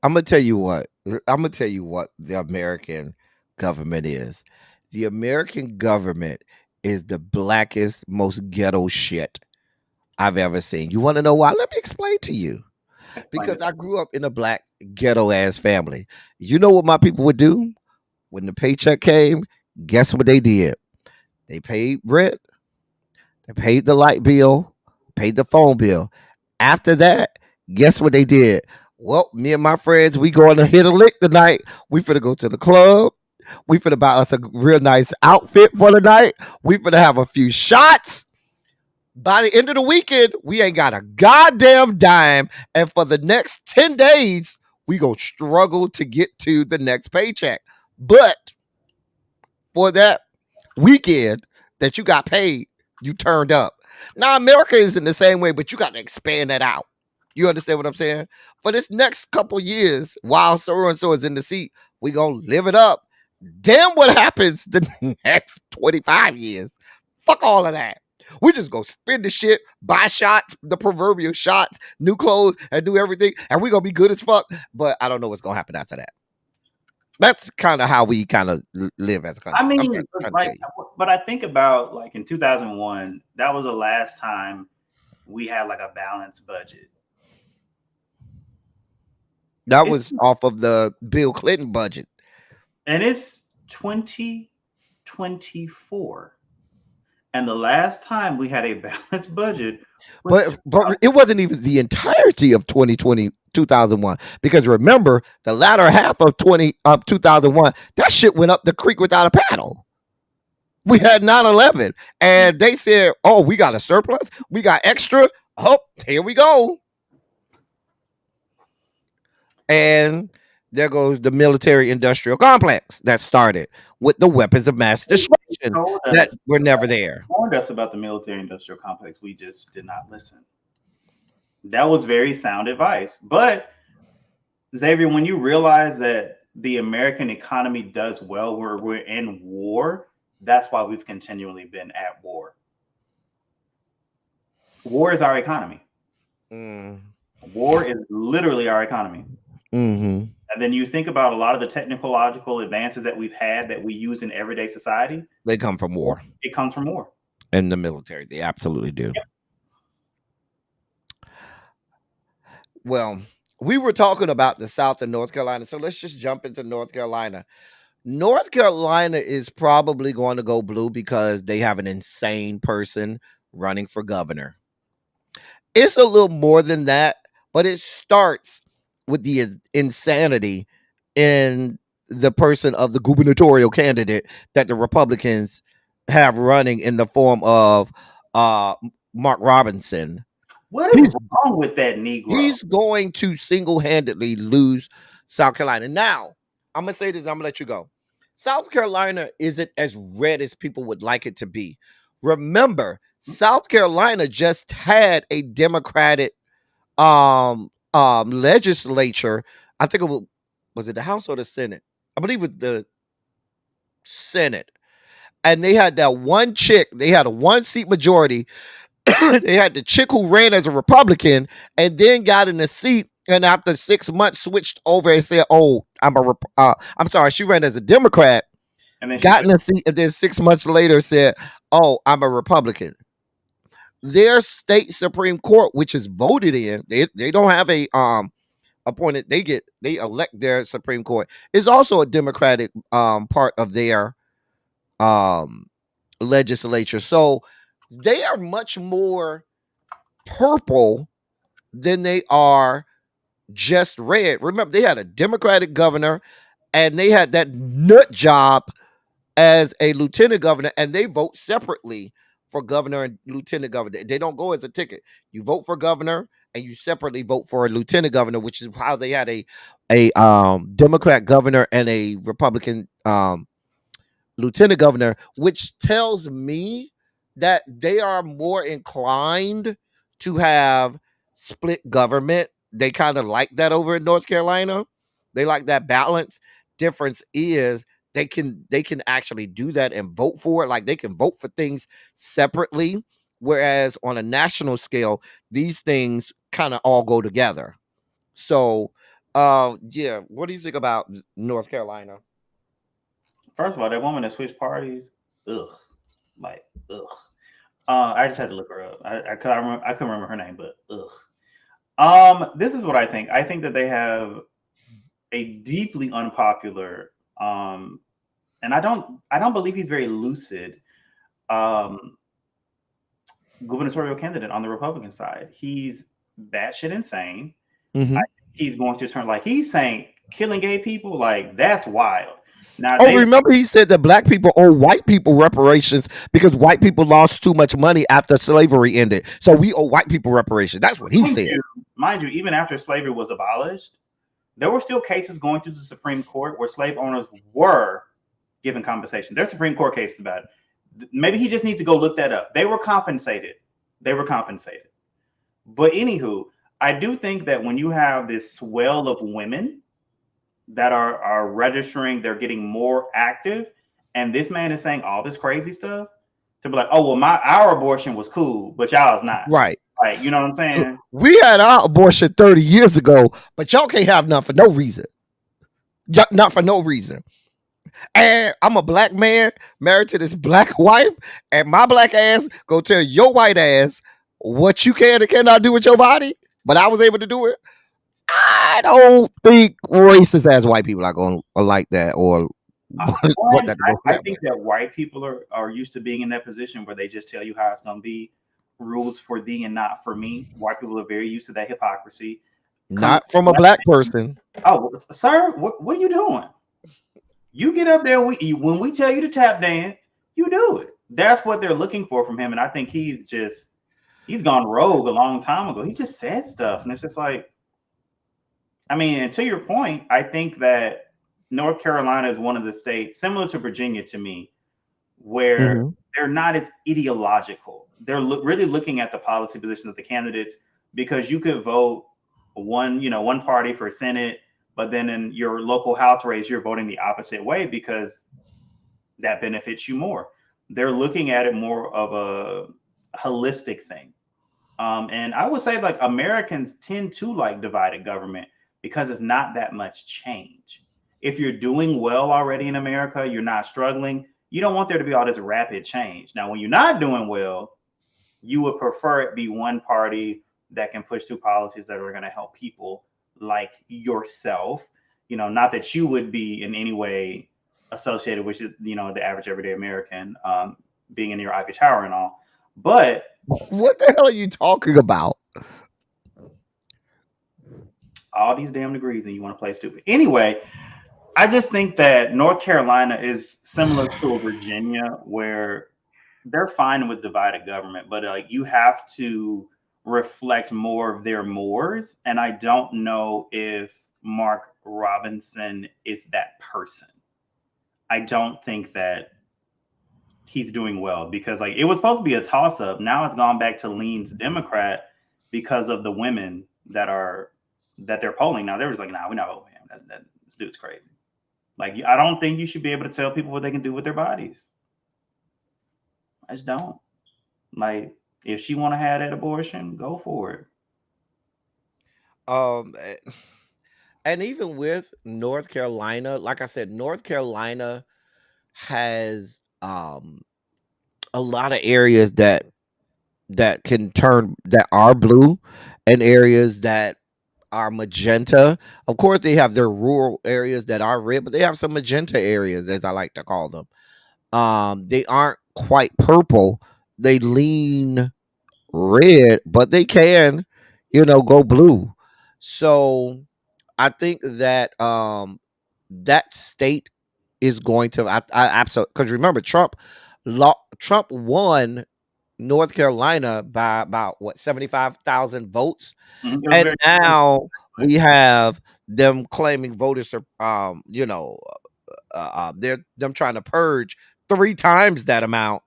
I'm gonna tell you what. I'm gonna tell you what the American government is. The American government is the blackest, most ghetto shit I've ever seen. You want to know why? Let me explain to you. Explain Because it. I grew up in a black ghetto ass family. You know what my people would do when the paycheck came? Guess what they did? They paid rent, they paid the light bill, paid the phone bill. After that, guess what they did? Well, me and my friends, we going to hit a lick tonight. We finna go to the club. We finna buy us a real nice outfit for the night. We finna have a few shots. By the end of the weekend, we ain't got a goddamn dime. And for the next 10 days, we gonna struggle to get to the next paycheck. But for that weekend that you got paid, you turned up. Now America is in the same way, but you got to expand that out. You understand what I'm saying? For this next couple years, while so and so is in the seat, we gonna live it up. Damn, what happens the next 25 years? Fuck all of that. We just go spend the shit, buy shots, the proverbial shots, new clothes, and do everything, and we gonna be good as fuck. But I don't know what's gonna happen after that. That's kind of how we kind of live as a I country. I'm mean, trying to like, tell you. but I think about like in 2001, that was the last time we had like a balanced budget. That It's was off of the Bill Clinton budget. And it's 2024. And the last time we had a balanced budget was But it wasn't even the entirety of 2020 2001 because remember the latter half of 2001 that shit went up the creek without a paddle. We had 9/11 and they said, "Oh, we got a surplus. We got extra. Oh, here we go." And there goes the military industrial complex that started with the weapons of mass destruction told that us, were never there. warned us about the military industrial complex. We just did not listen. That was very sound advice. But Xavier, when you realize that the American economy does well where we're in war, that's why we've continually been at war. War is our economy. Mm. War is literally our economy. Mm-hmm. And then you think about a lot of the technological advances that we've had that we use in everyday society. They come from war. It comes from war. In the military, they absolutely do. Yep. Well, we were talking about the South and North Carolina, so let's just jump into North Carolina. North Carolina is probably going to go blue because they have an insane person running for governor. It's a little more than that, but it starts with the insanity in the person of the gubernatorial candidate that the Republicans have running in the form of Mark Robinson. What is wrong with that Negro? He's going to single-handedly lose South Carolina. Now, I'm going to say this, I'm going to let you go. South Carolina isn't as red as people would like it to be. Remember, South Carolina just had a Democratic legislature. I think it was it the House or the Senate? I believe it was the Senate. And they had that one chick, they had a 1-seat majority. They had the chick who ran as a Republican and then got in the seat, and after 6 months switched over and said, "Oh, I'm sorry, she ran as a Democrat." And then got in the seat, and then 6 months later said, "Oh, I'm a Republican." Their state Supreme Court, which is voted in, they don't have a appointed. They elect their Supreme Court, is also a Democratic part of their legislature. So they are much more purple than they are just red. Remember, they had a Democratic governor and they had that nut job as a lieutenant governor, and they vote separately for governor and lieutenant governor. They don't go as a ticket. You vote for governor and you separately vote for a lieutenant governor, which is how they had a Democrat governor and a Republican lieutenant governor, which tells me that they are more inclined to have split government. They kind of like that over in North Carolina. They like that balance. Difference is they can actually do that and vote for it. Like they can vote for things separately, whereas on a national scale, these things kind of all go together. So, yeah, what do you think about North Carolina? First of all, that woman that switched parties, ugh, like ugh. I just had to look her up. I couldn't remember her name, but ugh. This is what I think. I think that they have a deeply unpopular, and I don't believe he's very lucid, gubernatorial candidate on the Republican side. He's batshit insane. Mm-hmm. He's going to turn, like, he's saying killing gay people, like that's wild. Now, remember he said that black people owe white people reparations because white people lost too much money after slavery ended. So we owe white people reparations. That's what he said. Mind you, even after slavery was abolished, there were still cases going through the Supreme Court where slave owners were given compensation. There's Supreme Court cases about it. Maybe he just needs to go look that up. They were compensated. But anywho, I do think that when you have this swell of women that are registering, they're getting more active, and this man is saying all this crazy stuff to be like, oh well, our abortion was cool, but y'all's not. Right. Like, you know what I'm saying? We had our abortion 30 years ago, but y'all can't have none for no reason. Not for no reason. And I'm a black man married to this black wife, and my black ass go tell your white ass what you can and cannot do with your body, but I was able to do it. I don't think racist ass white people are going to like that, or want that to go I that way. think that white people are used to being in that position where they just tell you how it's going to be, rules for thee and not for me. White people are very used to that hypocrisy. Coming Not from from a black, black person. oh, sir, what are you doing? You get up there. When we tell you to tap dance, you do it. That's what they're looking for from him, and I think he's gone rogue a long time ago. He just says stuff, and it's just like, I mean, and to your point, I think that North Carolina is one of the states similar to Virginia to me, where Hmm. they're not as ideological. They're really looking at the policy positions of the candidates, because you could vote one party for Senate, but then in your local House race, you're voting the opposite way because that benefits you more. They're looking at it more of a holistic thing. And I would say like Americans tend to like divided government because it's not that much change. If you're doing well already in America, you're not struggling, you don't want there to be all this rapid change. Now, when you're not doing well, you would prefer it be one party that can push through policies that are going to help people like yourself. Not that you would be in any way associated with the average everyday American, being in your Ivy Tower and all, but What the hell are you talking about? all these damn degrees and you want to play stupid. Anyway, I just think that North Carolina is similar to Virginia, where they're fine with divided government, but like you have to reflect more of their mores. And I don't know if Mark Robinson is that person. I don't think that he's doing well, because like it was supposed to be a toss up. Now it's gone back to lean to Democrat because of the women that they're polling. Now there was like, nah, we're not voting him. This dude's crazy. Like, I don't think you should be able to tell people what they can do with their bodies. I just don't. Like, if she want to have that abortion, go for it. Um, eh, and even with North Carolina, like I said, North Carolina has a lot of areas that can turn that are blue, and areas that are magenta. Of course, they have their rural areas that are red, but they have some magenta areas, as I like to call them. They aren't quite purple. They lean red, but they can, go blue. So I think that that state is going to I absolutely, because remember Trump won North Carolina by about what 75,000 votes, It was and very now we have them claiming voters are they're them trying to purge three times that amount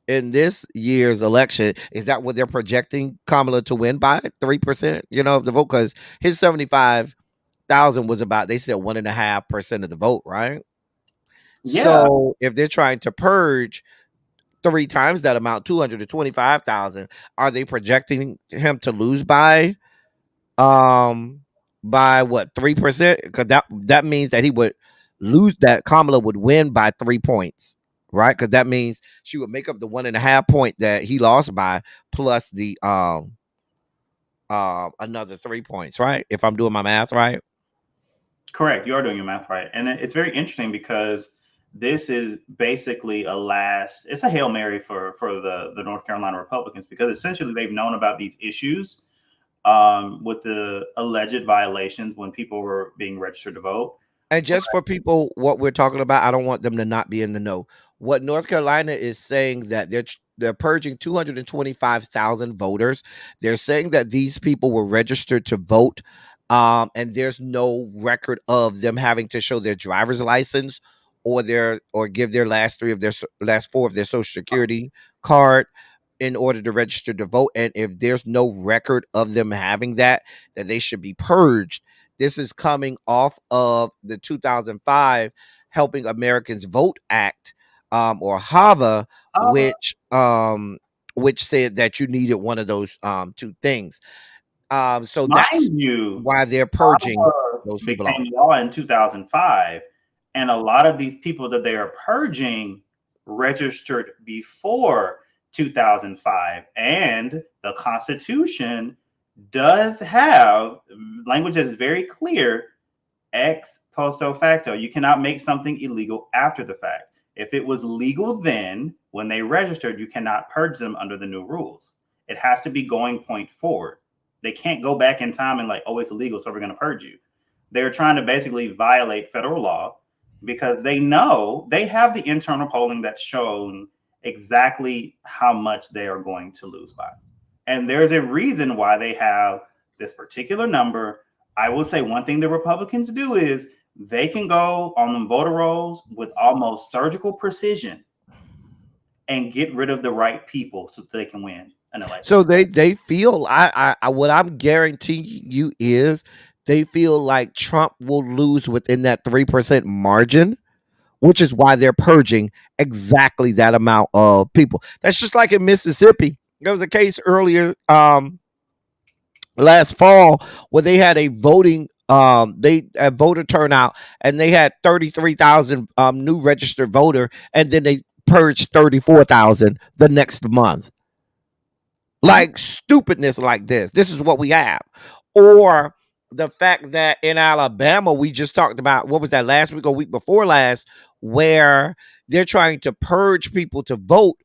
in this year's election. Is that what they're projecting Kamala to win by 3%? Of the vote, because his 75,000 was about, they said, 1.5% of the vote, right? yeah, So if they're trying to purge three times that amount, 225,000, are they projecting him to lose um by what, 3%? Because that means that he would lose, that Kamala would win by 3 points, right? Because that means she would make up the 1.5 point that he lost by, plus the another 3 points, right? If I'm doing my math right. correct. You are doing your math right. And it's very interesting because this is basically it's a Hail Mary for the North Carolina Republicans, because essentially they've known about these issues, with the alleged violations when people were being registered to vote. And just for people, what we're talking about, I don't want them to not be in the know. What North Carolina is saying, that they're purging 225,000 voters. They're saying that these people were registered to vote, and there's no record of them having to show their driver's license, or give their last four of their social security card in order to register to vote. And if there's no record of them having that they should be purged. This is coming off of the 2005 Helping Americans Vote Act, or HAVA, Uh, which said that you needed one of those two things. So that's Mind you, why they're purging those people off. became law in 2005, and a lot of these people that they are purging registered before 2005, and the Constitution does have language that's very clear: post facto. You cannot make something illegal after the fact. If it was legal then, when they registered, you cannot purge them under the new rules. It has to be going point forward. They can't go back in time and like, oh, it's illegal, so we're going to purge you. They're trying to basically violate federal law because they know they have the internal polling that's shown exactly how much they are going to lose by. And there's a reason why they have this particular number. I will say one thing the Republicans do is they can go on them voter rolls with almost surgical precision and get rid of the right people so that they can win an election. So they feel I what I'm guaranteeing you is they feel like Trump will lose within that 3% margin, which is why they're purging exactly that amount of people. That's just like in Mississippi. There was a case earlier last fall where they had a voter turnout and they had 33,000 new registered voter, and then they purged 34,000 the next month. Like stupidness like this. This is what we have. Or the fact that in Alabama, we just talked about, what was that, last week or week before last, where they're trying to purge people to vote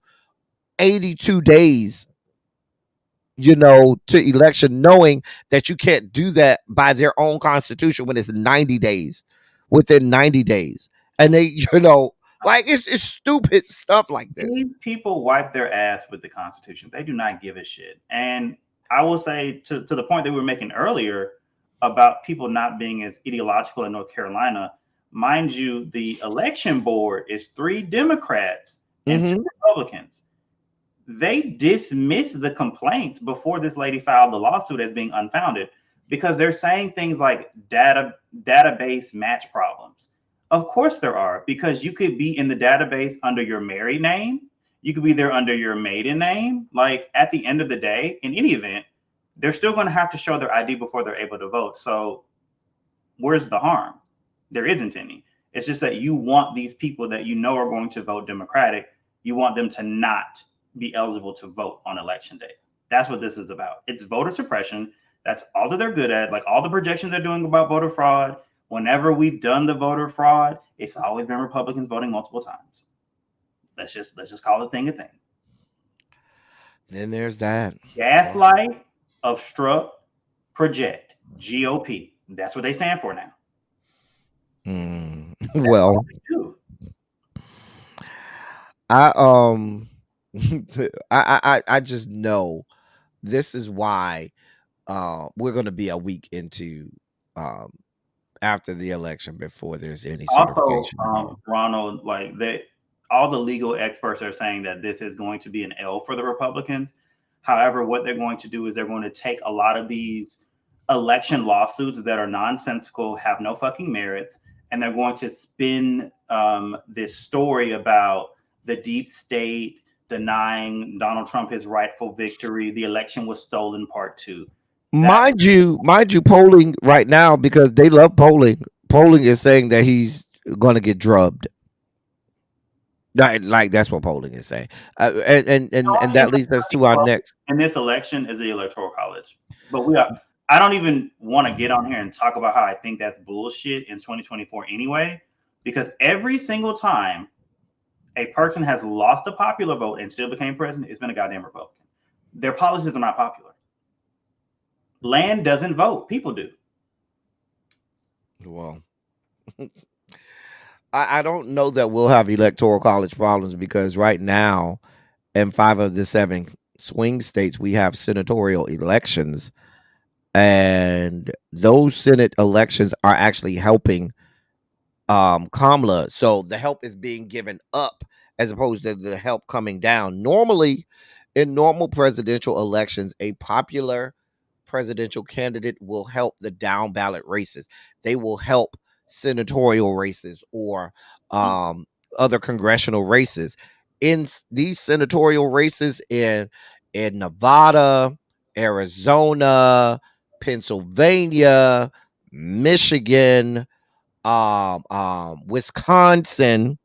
82 days, to election, knowing that you can't do that by their own constitution when it's 90 days, within 90 days. And they, like it's stupid stuff like this. These people wipe their ass with the Constitution. They do not give a shit. And I will say to the point that we were making earlier about people not being as ideological in North Carolina, mind you, the election board is 3 Democrats and 2 Republicans. They dismissed the complaints before this lady filed the lawsuit as being unfounded because they're saying things like database match problems. Of course there are, because you could be in the database under your married name. You could be there under your maiden name. Like at the end of the day, in any event, they're still going to have to show their ID before they're able to vote. So where's the harm? There isn't any. It's just that you want these people that you know are going to vote Democratic, you want them to not be eligible to vote on election day. That's what this is about. It's voter suppression. That's all that they're good at. Like all the projections they're doing about voter fraud. Whenever we've done the voter fraud, it's always been Republicans voting multiple times. Let's just call the thing a thing. Then there's that. Gaslight, obstruct, project. GOP. That's what they stand for now. Well, I just know this is why we're going to be a week into after the election before there's any certification. Also, Ronald, like all the legal experts are saying that this is going to be an L for the Republicans. However, what they're going to do is they're going to take a lot of these election lawsuits that are nonsensical, have no fucking merits, and they're going to spin this story about the deep state denying Donald Trump his rightful victory. The election was stolen, part 2. Mind you, polling right now, because they love polling. Polling is saying that he's going to get drubbed. Like that's what polling is saying, and that leads us to our next. And this election is the Electoral College, but I don't even want to get on here and talk about how I think that's bullshit in 2024 anyway, because every single time a person has lost a popular vote and still became president, it's been a goddamn Republican. Their policies are not popular. Land doesn't vote. People do. Well, I don't know that we'll have electoral college problems, because right now in 5 of the 7 swing states, we have senatorial elections, and those Senate elections are actually helping Kamala. So the help is being given up as opposed to the help coming down. Normally, in normal presidential elections, a popular presidential candidate will help the down ballot races. They will help senatorial races or other congressional races. In these senatorial races in Nevada, Arizona, Pennsylvania, Michigan, Wisconsin,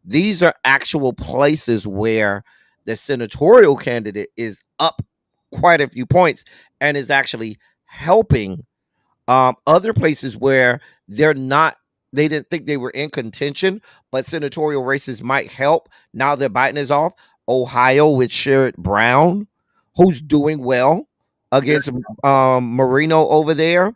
these are actual places where the senatorial candidate is up quite a few points and is actually helping Other places where they're not, they didn't think they were in contention, but senatorial races might help. Now that Biden is off, Ohio with Sherrod Brown, who's doing well against Marino over there.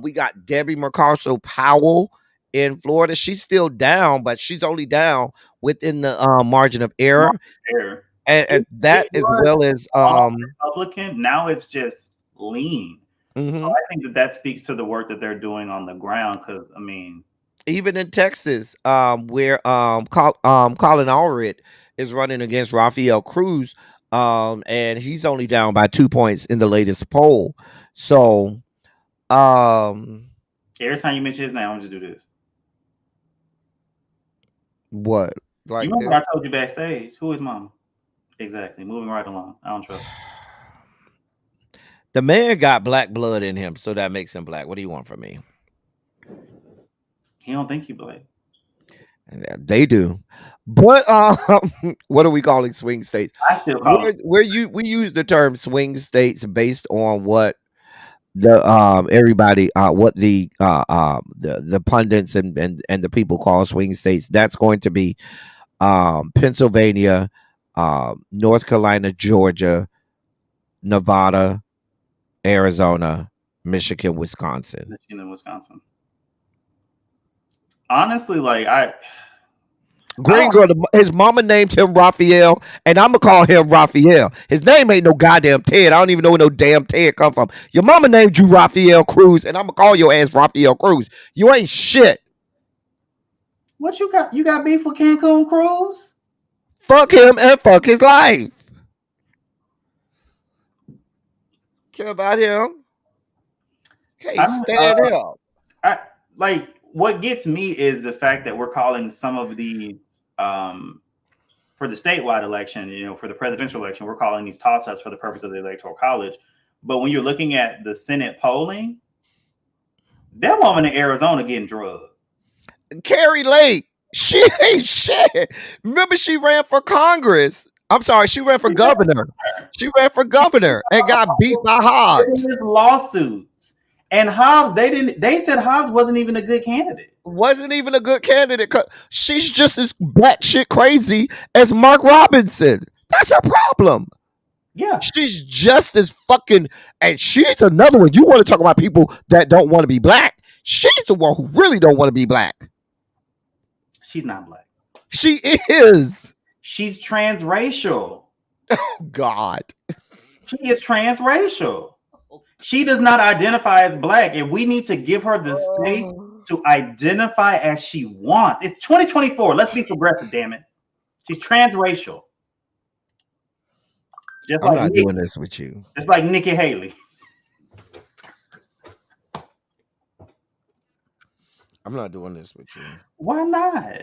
We got Debbie McCarso Powell in Florida. She's still down, but she's only down within the margin of error. There. And that It as was well as all Republican. Now it's just lean. So mhm. I think that speaks to the work that they're doing on the ground. Because I mean, Even in Texas, where Colin Allred is running against Rafael Cruz, and he's only down by 2 points in the latest poll. So, every time you mention his name, I'm just do this. what? Like You remember I told you backstage? Who is mama? Exactly. Moving right along. I don't trust. The man got black blood in him, so that makes him black. What do you want from me? He don't think he black. They do. But what are we calling swing states? I still call him. We use the term swing states based on what the everybody what the pundits and the people call swing states. That's going to be Pennsylvania, North Carolina, Georgia, Nevada, Arizona, Michigan, Wisconsin. Michigan and Wisconsin. Honestly, like Green girl, his mama named him Raphael, and I'm gonna call him Raphael. His name ain't no goddamn Ted. I don't even know where no damn Ted come from. Your mama named you Raphael Cruz, and I'm gonna call your ass Raphael Cruz. You ain't shit. What you got? You got beef with Cancun Cruz? Fuck him and fuck his life. Care about him? Can't stand him. I like what gets me is the fact that we're calling some of these for the statewide election, for the presidential election, we're calling these toss-ups for the purpose of the electoral college. But when you're looking at the Senate polling, that woman in Arizona getting drugged. Carrie Lake, she ain't shit. Remember, she ran for Congress. I'm sorry, she ran for governor. She ran for governor and got beat by Hobbs. Lawsuits. And Hobbs, they said Hobbs wasn't even a good candidate. Wasn't even a good candidate. She's just as batshit crazy as Mark Robinson. That's her problem. Yeah. She's just as fucking, and she's another one. You want to talk about people that don't want to be black? She's the one who really don't want to be black. She's not black. She is. She's transracial. Oh, God. She is transracial. She does not identify as black, and we need to give her the space to identify as she wants. It's 2024. Let's be progressive, damn it. She's transracial. I'm not doing this with you. Just like Nikki Haley. I'm not doing this with you. Why not?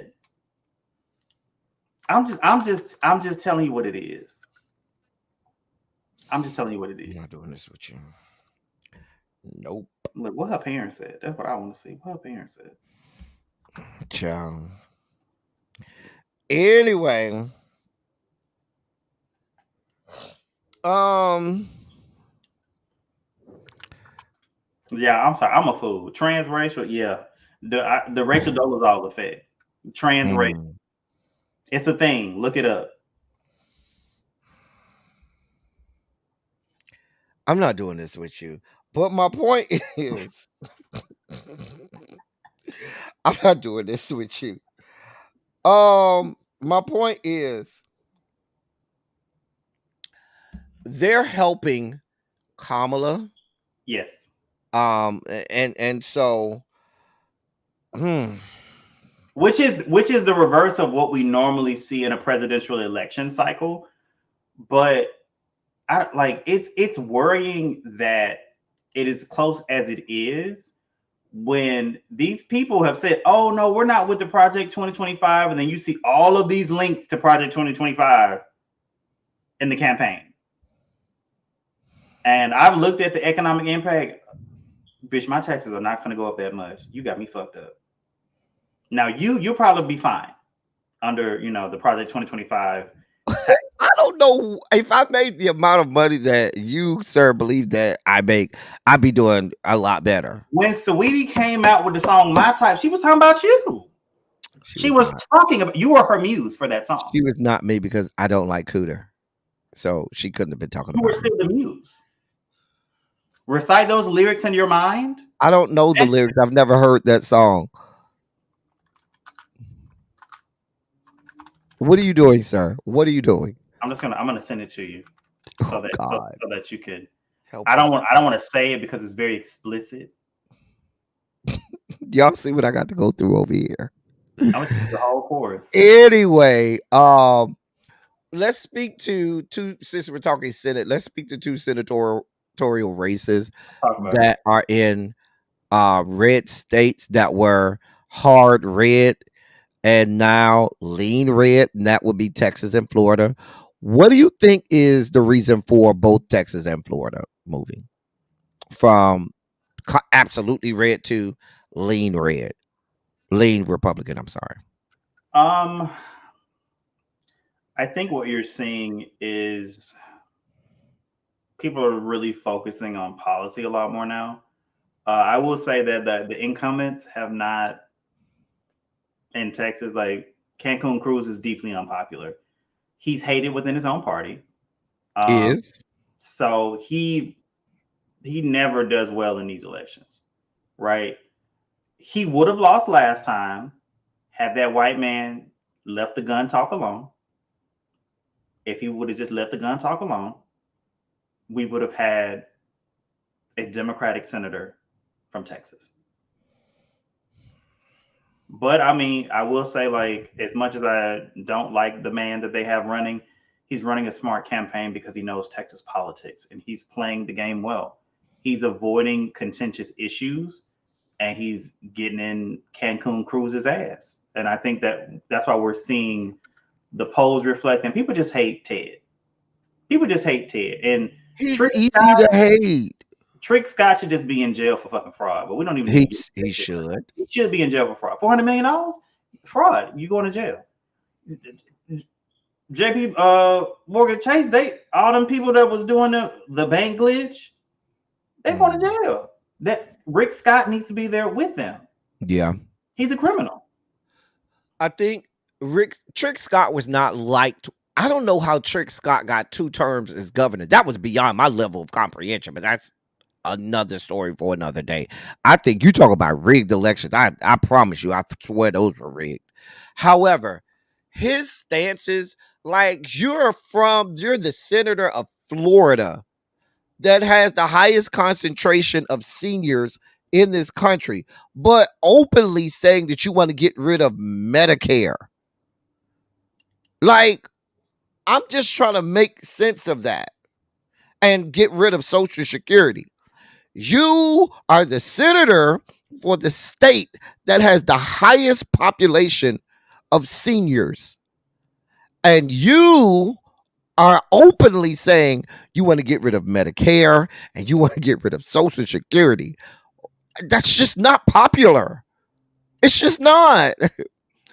I'm just telling you what it is. I'm just telling you what it is. I'm not doing this with you. Nope. Look, what her parents said. That's what I want to see. What her parents said. Ciao. Anyway. Yeah, I'm sorry. I'm a fool. Transracial, yeah. The Rachel Dolezal effect. Transracial. It's a thing. Look it up. I'm not doing this with you. But my point is, I'm not doing this with you. My point is, they're helping Kamala. Yes. And so, which is the reverse of what we normally see in a presidential election cycle, but it's worrying that it is close as it is when these people have said, oh no, we're not with the Project 2025, and then you see all of these links to Project 2025 in the campaign. And I've looked at the economic impact. Bitch, my taxes are not going to go up that much. You got me fucked up. Now you'll probably be fine under the Project 2025. I don't know if I made the amount of money that you, sir, believe that I make, I'd be doing a lot better. When Saweetie came out with the song "My Type," she was talking about you. She She was was not. talking about you were her muse for that song. She was not me because I don't like Cooter. So she couldn't have been talking You were about me. still the muse. Recite those lyrics in your mind. I don't know the lyrics. I've never heard that song. What are you doing, sir? What are you doing? I'm gonna send it to you Oh God, so that you could. help I us! don't want to say it because it's very explicit. Y'all see what I got to go through over here. I'm gonna send you the whole chorus. Anyway, let's speak to two. Since we're talking Senate, let's speak to two senatorial races Talk about it. that are in red states that were hard red and now lean red, and that would be Texas and Florida. What do you think is the reason for both Texas and Florida moving from absolutely red to lean red, lean Republican? I'm sorry. Um, I think what you're seeing is people are really focusing on policy a lot more now. I will say that the incumbents have not in Texas. Like Cancun Cruz is deeply unpopular. He's hated within his own party. Is So he never does well in these elections, right? He would have lost last time had that white man left the gun talk alone. If he would have just left the gun talk alone, we would have had a Democratic senator from Texas. But I mean, I will say, like, as much as I don't like the man that they have running, he's running a smart campaign because he knows Texas politics and he's playing the game well. He's avoiding contentious issues and he's getting in Cancun Cruz's ass. And I think that's why we're seeing the polls reflecting. People just hate Ted. People just hate Ted. And he's easy to hate. Trick Scott should just be in jail for fucking fraud, but we don't even. He should. He should be in jail for fraud. $400 million, fraud. You going to jail? JP Morgan Chase. All them people that was doing the bank glitch, they going to jail. That Rick Scott needs to be there with them. Yeah, he's a criminal. I think Trick Scott was not liked. I don't know how Trick Scott got 2 terms as governor. That was beyond my level of comprehension, but that's another story for another day. I think you talk about rigged elections. I promise you, I swear those were rigged. However, his stances, like you're the senator of Florida that has the highest concentration of seniors in this country, but openly saying that you want to get rid of Medicare. Like, I'm just trying to make sense of that and get rid of Social Security. You are the senator for the state that has the highest population of seniors. And you are openly saying you want to get rid of Medicare and you want to get rid of Social Security. That's just not popular. It's just not.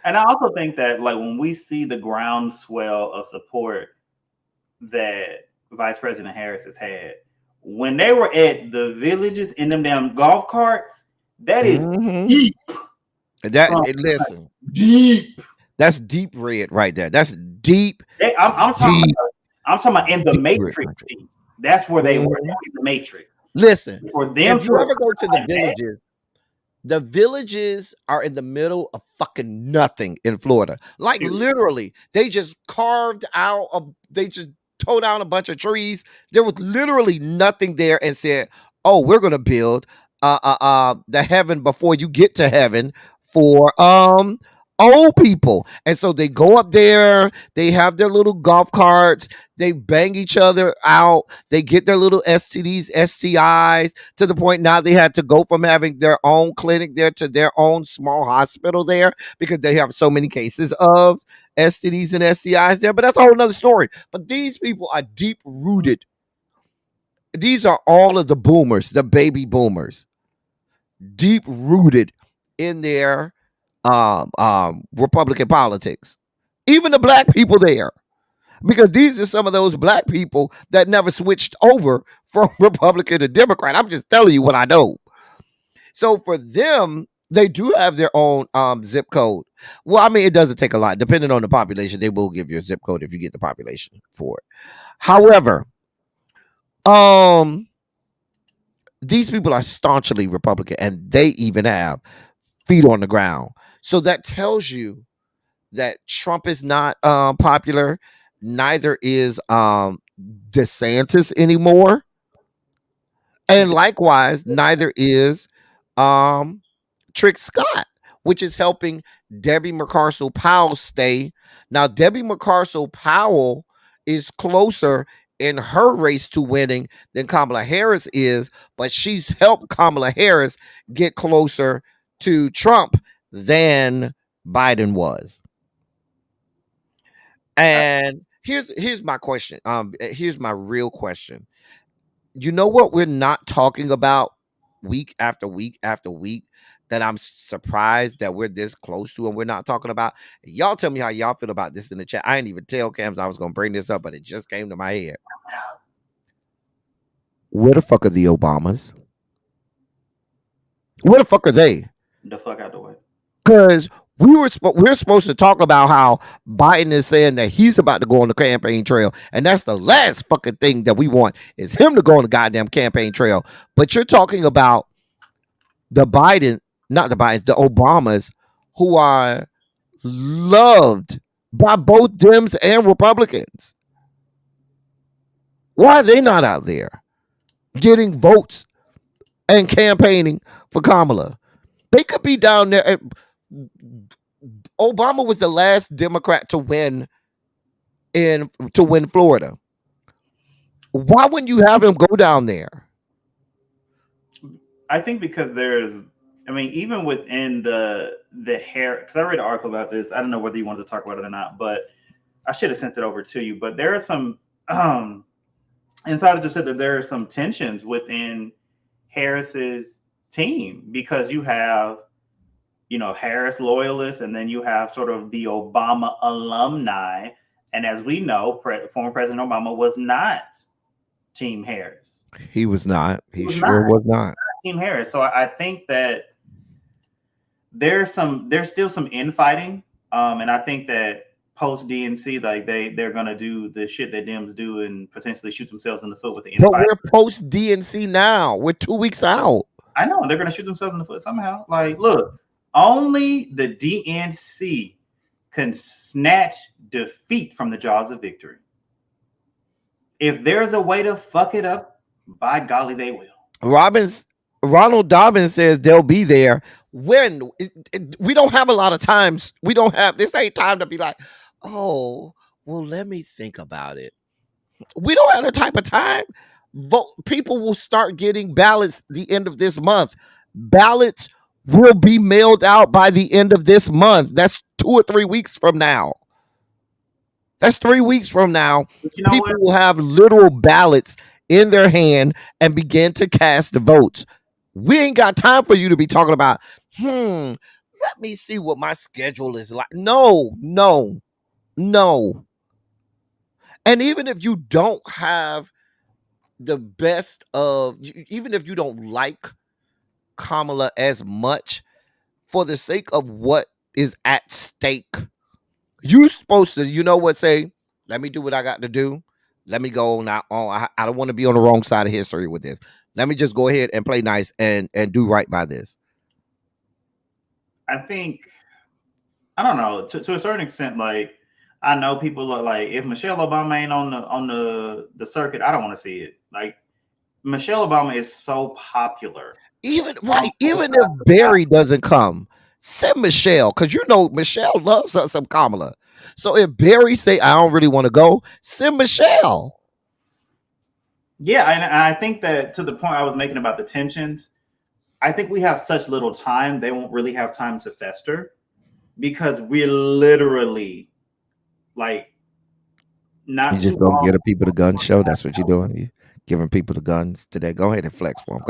And I also think that, like, when we see the groundswell of support that Vice President Harris has had, when they were at the villages in them damn golf carts, that is deep. Listen, deep. That's deep red right there. That's deep. I'm talking about in the Matrix. Deep. That's where they were. In the Matrix. Listen, for them, if you ever go to the villages, the villages are in the middle of fucking nothing in Florida. Like literally, they just carved out. They just tore down a bunch of trees. There was literally nothing there, and said, "Oh, we're gonna build the heaven before you get to heaven for old people." And so they go up there, they have their little golf carts, they bang each other out, they get their little STDs, STIs, to the point now they had to go from having their own clinic there to their own small hospital there because they have so many cases of STDs and STIs there. But that's a whole nother story. But these people are deep rooted. These are all of the boomers, the baby boomers, deep rooted in their Republican politics. Even the black people there. because these are some of those black people that never switched over from Republican to Democrat. I'm just telling you what I know. So for them, they do have their own zip code. Well, I mean, it doesn't take a lot. Depending on the population, they will give you a zip code if you get the population for it. However, um, these people are staunchly Republican, and they even have feet on the ground. So that tells you that Trump is not popular. Neither is DeSantis anymore, and likewise, neither is um, Trick Scott, which is helping Debbie McCarcel Powell stay. Now, Debbie McCarcel Powell is closer in her race to winning than Kamala Harris is, but she's helped Kamala Harris get closer to Trump than Biden was. And here's my question. Here's my real question. You know what we're not talking about week after week after week that I'm surprised that we're this close to and we're not talking about? Y'all tell me how y'all feel about this in the chat. I didn't even tell Kamz I was gonna bring this up, but it just came to my head. Where the fuck are the Obamas? Where the fuck are they? The fuck out the way. Because we're supposed to talk about how Biden is saying that he's about to go on the campaign trail, and that's the last fucking thing that we want is him to go on the goddamn campaign trail. But you're talking about the Obamas, who are loved by both Dems and Republicans. Why are they not out there getting votes and campaigning for Kamala? They could be down there. Obama was the last Democrat to win Florida. Why wouldn't you have him go down there? I think because even within the hair, because I read an article about this. I don't know whether you wanted to talk about it or not, but I should have sent it over to you. But there are some insiders have said that there are some tensions within Harris's team because you have, Harris loyalists, and then you have sort of the Obama alumni. And as we know, former President Obama was not Team Harris. He was not. He sure was not. Team Harris. So I think that there's still some infighting. And I think that post DNC, like they're gonna do the shit that Dems do and potentially shoot themselves in the foot with the infighting. But we're post DNC now. We're 2 weeks out. I know they're gonna shoot themselves in the foot somehow. Like, look, only the DNC can snatch defeat from the jaws of victory. If there's a way to fuck it up, by golly, they will. Ronald Dobbins says they'll be there when we don't have a lot of times. We don't have this ain't time to be like, oh, well, let me think about it. We don't have that type of time. People will start getting ballots the end of this month. Ballots will be mailed out by the end of this month. That's 2 or 3 weeks from now. That's 3 weeks from now. People will have literal ballots in their hand and begin to cast the votes. We ain't got time for you to be talking about, let me see what my schedule is like. No. And even if you don't have the best of, even if you don't like Kamala as much, for the sake of what is at stake, you're supposed to, say, let me do what I got to do. Let me go now. I don't want to be on the wrong side of history with this. Let me just go ahead and play nice and do right by this. I think, I don't know, to a certain extent, like, I know people are like, if Michelle Obama ain't on the circuit, I don't want to see it. Like, Michelle Obama is so popular. Even if Barry doesn't come, send Michelle, because Michelle loves some Kamala. So if Barry say, I don't really want to go, send Michelle. Yeah, and I think that to the point I was making about the tensions, I think we have such little time, they won't really have time to fester, because we're literally like not. You just gonna get a people the gun show? That's what you're doing? You giving people the guns today? Go ahead and flex for them.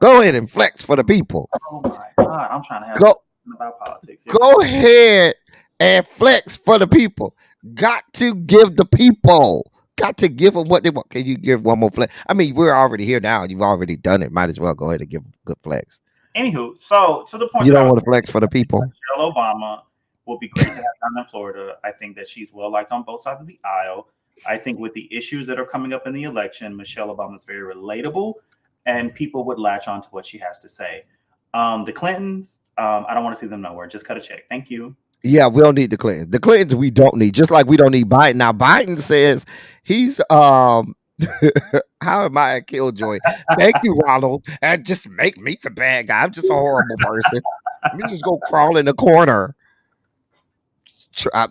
Go ahead and flex for the people. Oh my God, I'm trying to have about politics. Go ahead and flex for the people. Got to give the people. Got to give them what they want. Can you give one more flex? I mean, we're already here now. You've already done it. Might as well go ahead and give a good flex. Anywho, so to the point You that I don't was want to flex for the making, people. Michelle Obama will be great to have down in Florida. I think that she's well liked on both sides of the aisle. I think with the issues that are coming up in the election, Michelle Obama is very relatable, and people would latch on to what she has to say. The Clintons, I don't want to see them nowhere. Just cut a check. Thank you. Yeah, we don't need the Clintons. The Clintons we don't need. Just like we don't need Biden. Now Biden says he's how am I a killjoy? Thank you, Ronald. And just make me the bad guy. I'm just a horrible person. Let me just go crawl in the corner.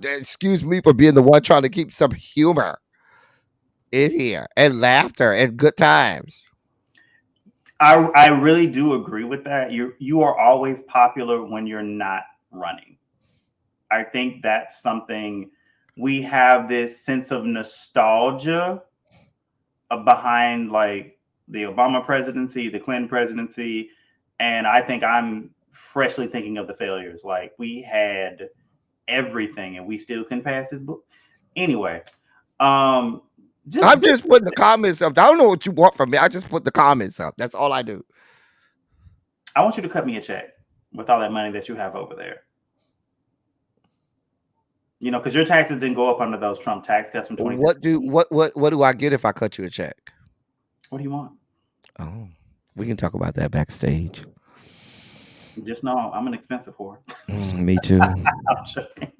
Excuse me for being the one trying to keep some humor in here and laughter and good times. I really do agree with that. You are always popular when you're not running. I think that's something we have this sense of nostalgia behind like the Obama presidency, the Clinton presidency, and I think I'm freshly thinking of the failures. Like we had everything and we still couldn't pass this book. Anyway, um I'm just putting the comments up. I don't know what you want from me. I just put the comments up. That's all I do. I want you to cut me a check with all that money that you have over there. You know, because your taxes didn't go up under those Trump tax cuts from 2016. What do I get if I cut you a check? What do you want? Oh, we can talk about that backstage. Just know I'm an expensive whore. Me too. I'm joking.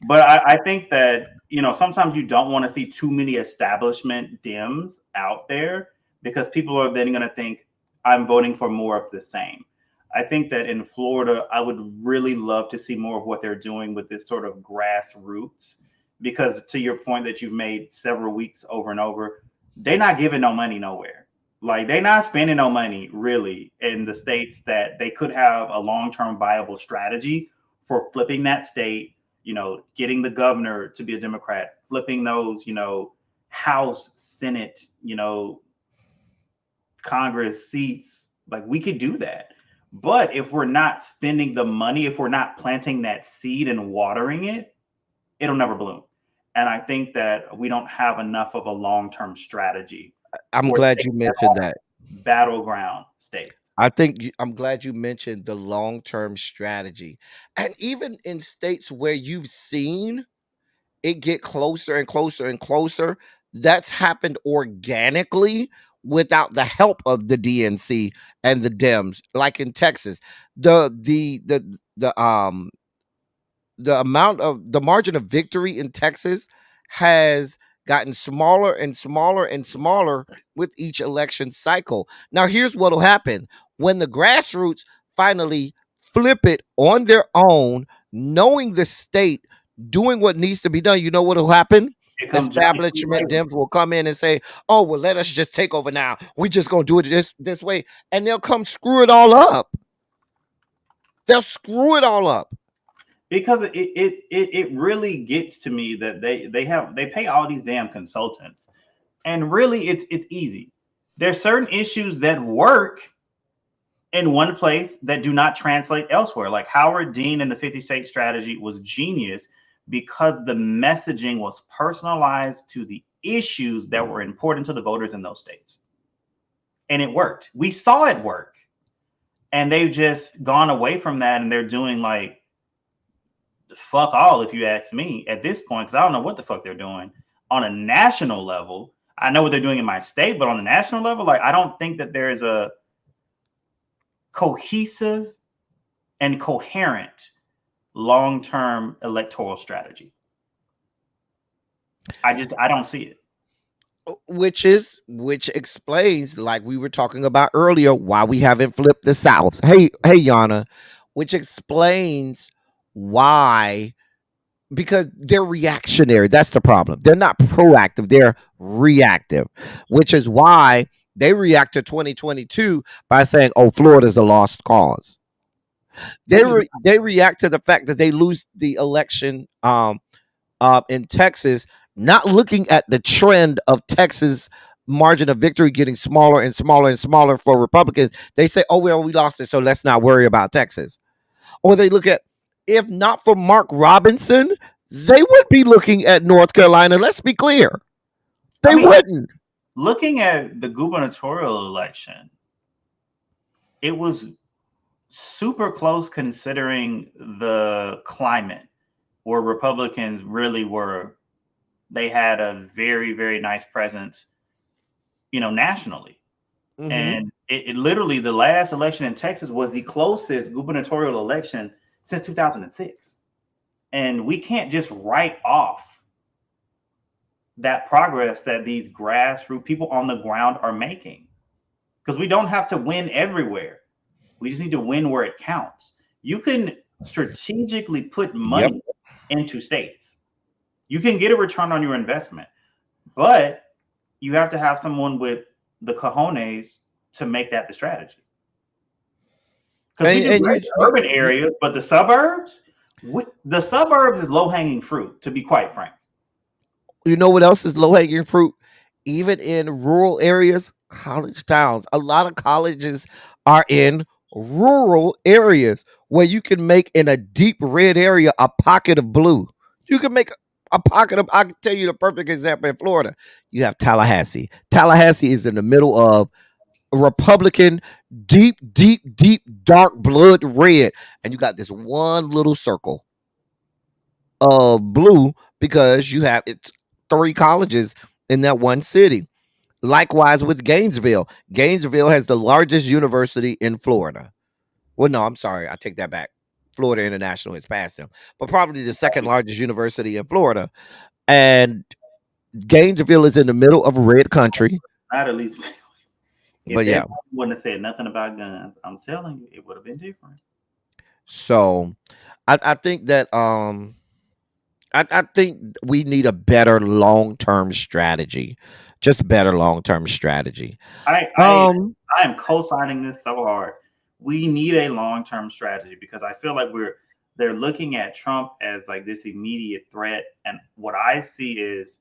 But I think that, you know, sometimes you don't want to see too many establishment Dems out there because people are then going to think I'm voting for more of the same. I think that in Florida, I would really love to see more of what they're doing with this sort of grassroots. Because to your point that you've made several weeks over and over, they're not giving no money nowhere. Like they're not spending no money really in the states that they could have a long-term viable strategy for flipping that state, you know, getting the governor to be a Democrat, flipping those, you know, House, Senate, you know, Congress seats. Like we could do that. But if we're not spending the money, if we're not planting that seed and watering it, it'll never bloom. And I think that we don't have enough of a long-term strategy. I'm glad you mentioned that. Battleground states. I'm glad you mentioned the long-term strategy. And even in states where you've seen it get closer and closer and closer, that's happened organically without the help of the DNC and the Dems. Like in Texas, the amount of the margin of victory in Texas has gotten smaller and smaller and smaller with each election cycle. Now, here's what'll happen when the grassroots finally flip it on their own, knowing the state, doing what needs to be done. You know what'll happen? Establishment Dems will come in and say, "Oh, well, let us just take over now. We're just gonna do it this way," and they'll come screw it all up. They'll screw it all up. Because it really gets to me that they pay all these damn consultants, and really it's easy. There's certain issues that work in one place that do not translate elsewhere. Like Howard Dean and the 50-state strategy was genius because the messaging was personalized to the issues that were important to the voters in those states, and it worked. We saw it work, and they've just gone away from that, and they're doing like fuck all, if you ask me, at this point, because I don't know what the fuck they're doing on a national level. I know what they're doing in my state, but on the national level, like I don't think that there is a cohesive and coherent long-term electoral strategy. I don't see it. Which explains, like we were talking about earlier, why we haven't flipped the South. Hey, Yana, which explains why, because they're reactionary. That's the problem. They're not proactive, they're reactive, which is why they react to 2022 by saying, "Oh, Florida's a lost cause." They react to the fact that they lose the election in Texas, not looking at the trend of Texas margin of victory getting smaller and smaller and smaller for Republicans. They say, "Oh, well, we lost it, so let's not worry about Texas." Or they look at, if not for Mark Robinson, they would be looking at North Carolina. Let's be clear. I They mean, wouldn't. looking at the gubernatorial election, it was super close considering the climate where Republicans really were. They had a very, very nice presence, nationally. Mm-hmm. And it literally, the last election in Texas was the closest gubernatorial election since 2006. And we can't just write off that progress that these grassroots people on the ground are making, because we don't have to win everywhere. We just need to win where it counts. You can strategically put Yep. money into states. You can get a return on your investment, but you have to have someone with the cojones to make that the strategy. Because we do And great in urban areas, but the suburbs is low hanging fruit, to be quite frank. you know what else is low hanging fruit? Even in rural areas, college towns. A lot of colleges are in rural areas where you can make in a deep red area a pocket of blue. You can make a pocket of, I can tell you the perfect example in Florida. You have Tallahassee. Tallahassee is in the middle of Republican, deep, deep, deep, dark blood red. And you got this one little circle of blue because you have it's three colleges in that one city. Likewise with Gainesville. Gainesville has the largest university in Florida. Well, no, I'm sorry. I take that back. Florida International has passed them, but probably the second largest university in Florida. And Gainesville is in the middle of red country. Not at least if But they yeah, wouldn't have said nothing about guns, I'm telling you, it would have been different. so I think that I think we need a better long term strategy. Just better long term strategy. I I Um, I am co-signing this so hard. We need a long-term strategy because I feel like they're looking at Trump as like this immediate threat. And what I see is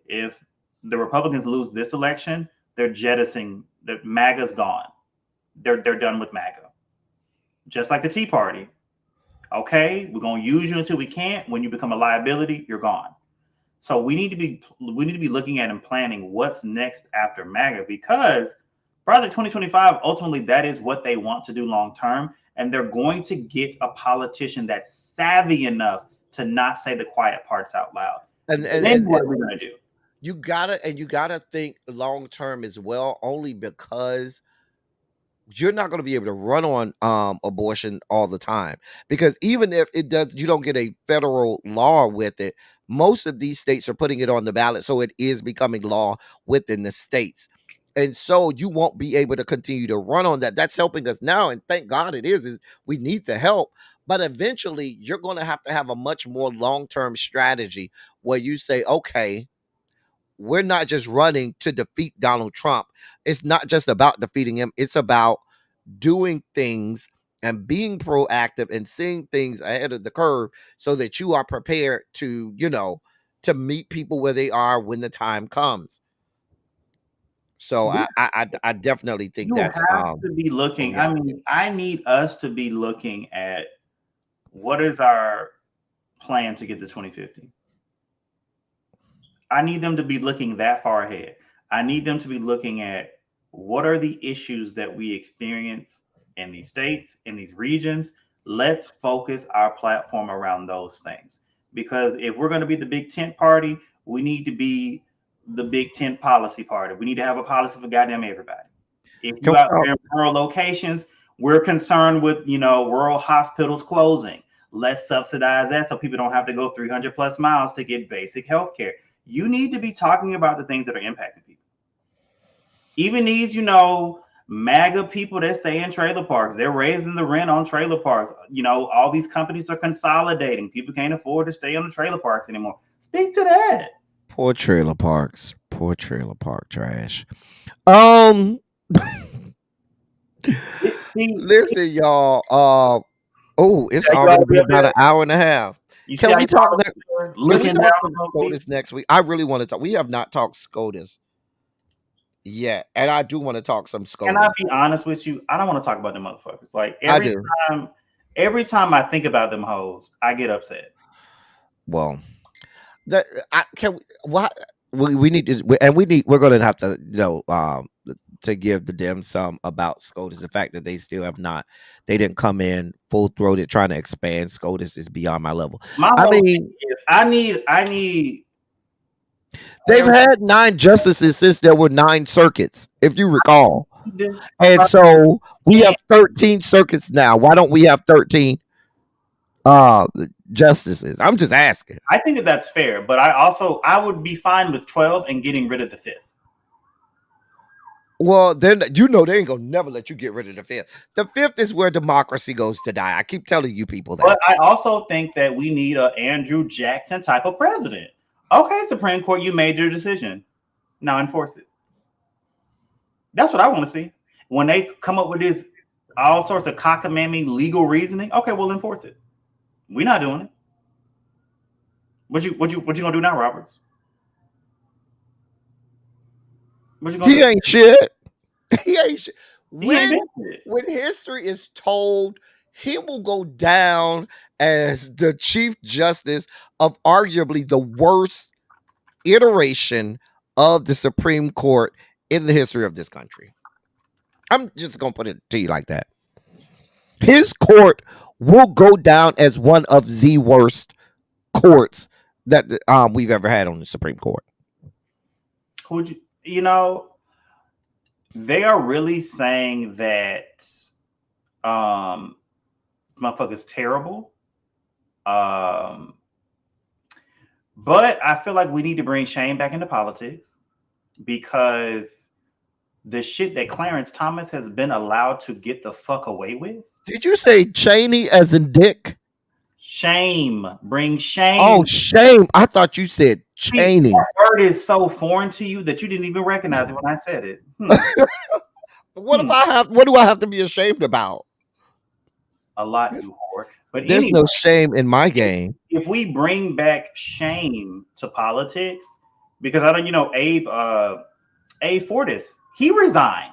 if the Republicans lose this election, they're jettisoning the MAGA's gone. They're done with MAGA. Just like the Tea Party. Okay, we're gonna use you until we can't. When you become a liability, you're gone. So we need to be looking at and planning what's next after MAGA, because Project 2025 ultimately that is what they want to do long term, and they're going to get a politician that's savvy enough to not say the quiet parts out loud. and and Then and, what and are we going to do? you gotta think long term as well, only because you're not going to be able to run on abortion all the time, because even if it does, you don't get a federal law with it. Most of these states are putting it on the ballot, so it is becoming law within the states, and so you won't be able to continue to run on that. That's helping us now, and thank God it is we need the help. But eventually you're going to have a much more long-term strategy where you say, okay, we're not just running to defeat Donald Trump. It's not just about defeating him. It's about doing things and being proactive and seeing things ahead of the curve so that you are prepared to, to meet people where they are when the time comes. So I definitely think You that's have to be oh looking. yeah. I mean, I need us to be looking at what is our plan to get to 2050. I need them to be looking that far ahead. I need them to be looking at what are the issues that we experience in these states, in these regions. Let's focus our platform around those things. Because if we're going to be the big tent party, we need to be the big tent policy party. We need to have a policy for goddamn everybody. If Can you we out there in rural locations, we're concerned with, rural hospitals closing. Let's subsidize that so people don't have to go 300 plus miles to get basic health care. You need to be talking about the things that are impacting people. Even these, MAGA people that stay in trailer parks, they're raising the rent on trailer parks. All these companies are consolidating. People can't afford to stay on the trailer parks anymore. Speak to that. poor trailer parks, poor trailer park trash. Um See, Listen, y'all. Oh, it's you already all been up about there. an hour and a half. You see Can how we you talk? all up there Can we looking talk down some on those SCOTUS people? next week? I really want to talk. We have not talked SCOTUS yet, and I do want to talk some Can I SCOTUS. be honest with you? I don't want to talk about them motherfuckers. Like I every do. time, every time I think about them hoes, I get upset. Well. That I can. What we need to, and we're going to have to, to give the Dems some about SCOTUS. The fact that they still have not, they didn't come in full throated trying to expand SCOTUS is beyond my level. My I whole mean, thing is I need they've had 9 justices since there were 9 circuits, if you recall, and uh, so we have 13 circuits now. Why don't we have 13 uh justices? I'm just asking. I think that's fair, but I would be fine with 12 and getting rid of the 5th. Well, then they ain't gonna never let you get rid of the 5th. The 5th is where democracy goes to die. I keep telling you people that. But I also think that we need a Andrew Jackson type of president. Okay, Supreme Court, you made your decision. Now enforce it. That's what I want to see. When they come up with this all sorts of cockamamie legal reasoning, okay, we'll enforce it. We're not doing it. What you gonna do now, Roberts? What you gonna He do? ain't shit. He ain't shit. He ain't been shit. When history is told, he will go down as the Chief Justice of arguably the worst iteration of the Supreme Court in the history of this country. I'm just gonna put it to you like that. His court will go down as one of the worst courts that we've ever had on the Supreme Court. Would they are really saying that motherfucker's terrible. But I feel like we need to bring shame back into politics because the shit that Clarence Thomas has been allowed to get the fuck away with. Did you say Cheney as in Dick? Shame. Bring shame. Oh, shame. I thought you said Cheney. That word is so foreign to you that you didn't even recognize it when I said it. What do I have to be ashamed about? A lot, you whore. But there's anyway, no shame in my game. If we bring back shame to politics, because I don't, Abe Fortas, he resigned